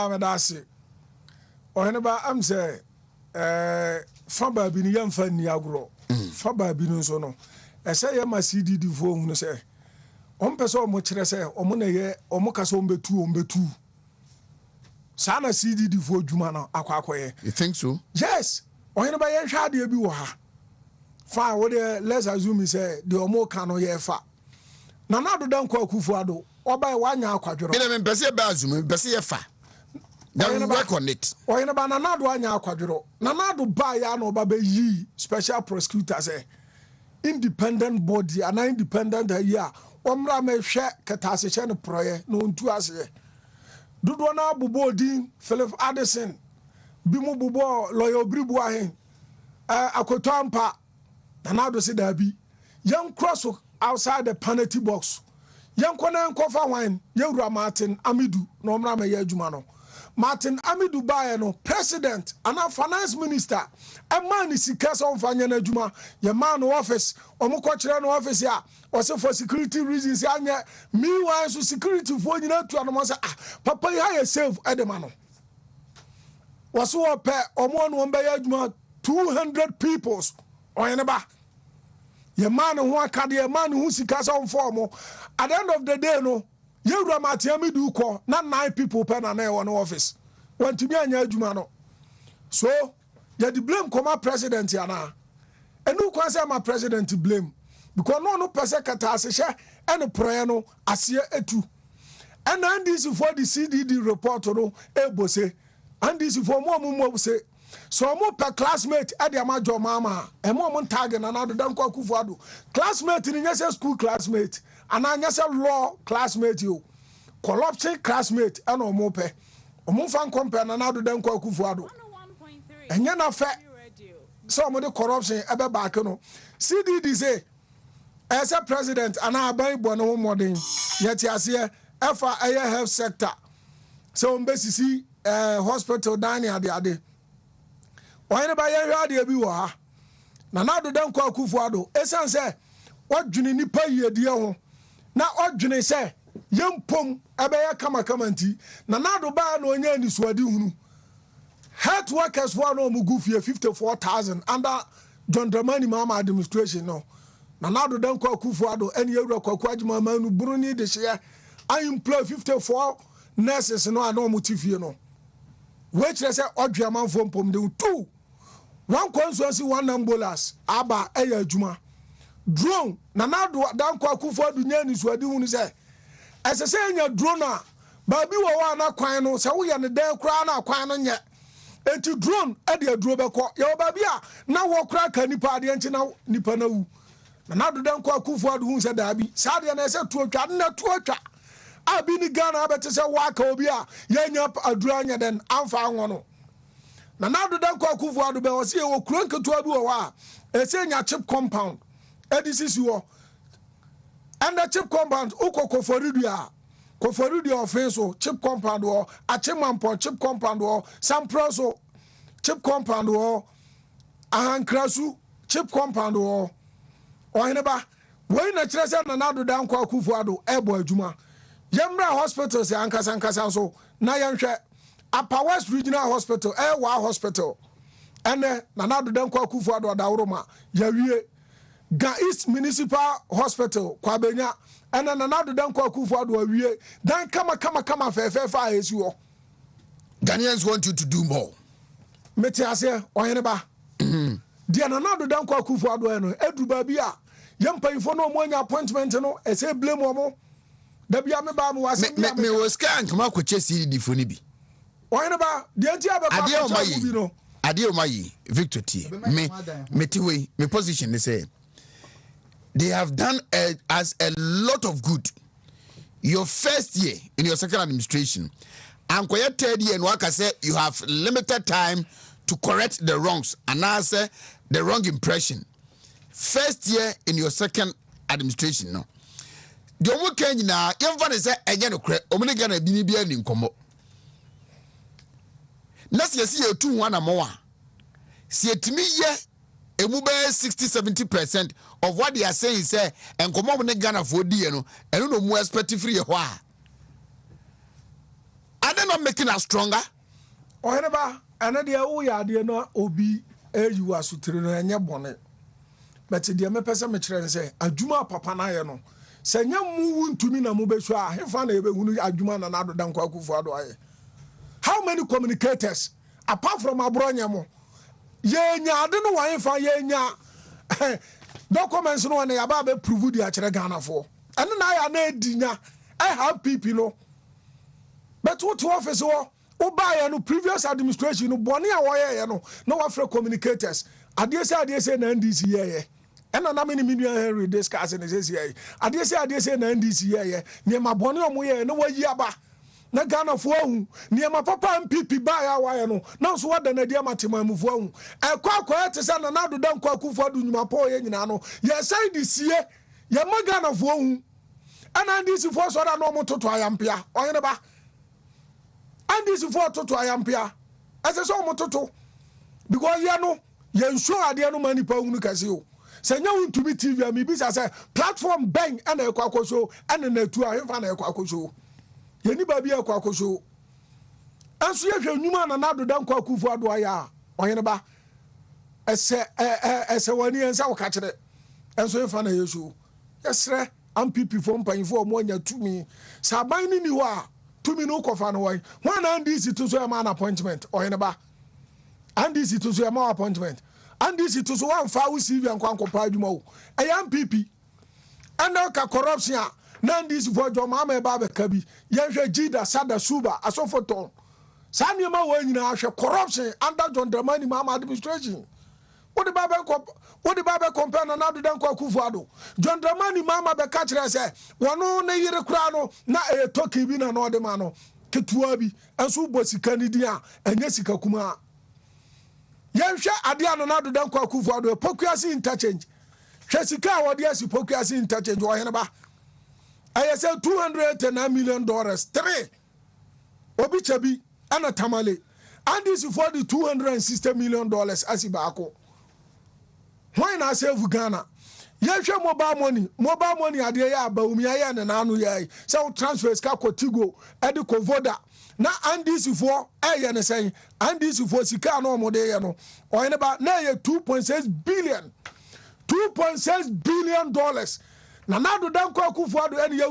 say faba bi ni yamfa ni agro faba bi no so no ese ye ma CDD fo hu no say on pese o mo kire say o mo na ye o mo kasa o mbetu sana CDD fo djuma na akwakoye. You think so? Yes. Ohene ba ye hwa de bi wo ha fa wo de let's assume say the omo kan no ye fa na na do dan kwa Akufo-Addo oba e wanya akwadworo me pese ba assume pese ye fa then work on it. Ohene ba na na do anya akwadworo na na do ba ya na oba be yi special prosecutor say independent body and independent here omra me hwe ketase che ne proye no ntu ase dodo na bubo din Philip Addison bi mu bubo lawyer Bribu ahen akotampa na do se da bi yan cross outside the penalty box yan kona enkofa wan yewura Martin Amidu no omra me ye adwuma no Martin Amidu bae no president and a finance minister a man is sika so mfanya na adwuma ye man no office omo ko kire no office ya also for security reasons anya meanwhile so security for nyina to no say papa you have safe edema no was so pe omo no mba ya adwuma 200 peoples oyene ba ye man ho akade ye man ho sika so mfo at the end of the day no you do Martin Amidu ko na 9 people pen na e no office want to be anya adwuma no so you the blame come president ya na enu kwa say my president blame because no person kata asehye ene prayer no ase etu and NDC for the CDD report no ebose NDC for mo say so mo per classmate e dey amajo mama e mo tag na na do dan kwa Akufo-Addo classmate ni nyese school classmate and nyese law classmate you corruption classmate e no mo pe omo fan compare na na do dan kwa Akufo-Addo enye na fe so mo de corruption e be back no CDD say as a president and I buy bono modern yet ase efa air health sector so mbesisi hospital dani ade oyene ba ye hwa de bi wo ha na na do dan kwa Akufo-Addo esan say odwene nipa yedie ho na odwene say yempom ebe ya kama nti na na do ba na onye ni suade hunu health workers for no mugu fie 54,000 under John Dramani Mahama administration no na na do dan kwa Akufo-Addo eni ewura kwa adwuma manu Bruni de hye I employ 54 nurses no ana omutifie no which they say odwa manfo mpom de 2 one constituency one ambulance aba eya adwuma drone na na do dan kwa Akufo-Addo nya ni suade hunu say esese nya drone a ba bi wo wa na kwan no se wo ye ne dan kura na kwan no nye enti drone e de aduro beko ye ba bia na wo kura ka nipa de enti na nipa na wu na do dan kwa Akufo-Addo hu se da bi sa de na se tuotwa na tuotwa abi ni Ghana abete se waka obi a ye nya aduro anya den amfa anwo no na do dan kwa Akufo-Addo be wo se ye wo kura nketo abi wo wa e se nya chip compound edisisi wo and the chip compound Koforidua offense chip compound or Achimampo chip compound or Samproso chip compound or Ahankrasu chip compound or Hineba when a treasure na do down kwa Akufo-Addo ebo adwuma Yemra hospital se ankasa so na yanhwe Upper West Regional Hospital Ewa Hospital ene na do down kwa Akufo-Addo adawroma yawie Ga East Municipal Hospital kwa benya ena na do dan kwa Akufo-Addo awie dan kama fa esi wo Ghanaians want you to do more. Meti ase ohene ba dia na do dan kwa Akufo-Addo eno edu ba bia yempanfo no mo anya appointment no ese blame omo da bia me ba mo wase me was kan kama kwache CDD fo ni bi Why about the idea about Adia Omayi, Victor T. Me position, they say. They have done as a lot of good. Your first year in your second administration, and your third year in work, I say you have limited time to correct the wrongs and answer the wrong impression. First year in your second administration, no. The only thing now, even say again, omni gonna be in combo. Let's see you 2-1 more. See to me, yeah. A move 60-70% of what they are saying is and come on Ghana for DNO and no more expected free why. Are they not making us stronger? Or ever another no obi you are sutrino and your bonnet. But the Amepesa Metran say, Ajuma Papa Nayano. Senya move to me na mubeshwa, he found a Ajuma and another than Akufo-Addo. How many communicators apart from Abronyamo? Yenya, I don't know why if I yenya documents no one about prove the actual Ghana for. And then I need dinner. I have people, you know. But what to office or buy no previous administration, no Bonnie away, no Afro communicators. I dare say NDC here. And I'm many million Henry discussing this here. I dare say NDC here. Near my Bonnie or Moya, no way yaba. Na Ghana for near my papa and pipi buy our no. Now so what the idea matima move on. A quack to send another down Akufo-Addo my poor Yanano. Yes, I this year. Yamagana for and I this for so I know to Triampia or never. And this for to Triampia as a so moto because Yano, you sure I no money per Unicasio. Send you to be TV and maybe as a platform bang and a quack show and a network and a quack show. Yeni baby a kwako show. Anso ye hwe nyuma na nado dan kwa Akufo-Addo aya. Oyene ba. Ese wani ensa wo ka kire. Anso ye fa na yesu. Yesre ampp fo mpanfo mo anya tumi. Saban ni ho a tumi no kofa no wan. Wan and this to so man appointment. Oyene ba. And this to so man appointment. And this to so wan fa wo CV ankwa ankopa adwuma wo. Ampp. And ka corruption Nandis for your mama Baba Kabi, Yansha Jida, Sada Suba, Asofoton. Sanyama when you corruption under John Dramani Mama administration. What the Baba compare another than Akufo-Addo? John Dramani Mama Becatcher say, one on a year crano, not a talkie bin and order mano, Ketuabi, and Subosi Candidia, and Jessica Kuma. Yansha Adian another than Akufo-Addo, Pokiasi interchange. Jessica, what yes, Pokiasi interchange, Wayanaba. I said $209 million. 3. Obi Chabi, Anna Tamale. And this is for the $260 million as Ibako. Why not save Ghana? Yesha mobile money at the Baumia and Anu Yai. So transfers Kakotigo, Ediko Voda. Now, and this is for Ayan saying, and this is for Sikano Modeyano. Or in about $2.6 billion. $2.6 billion. Now, do Akufo-Addo any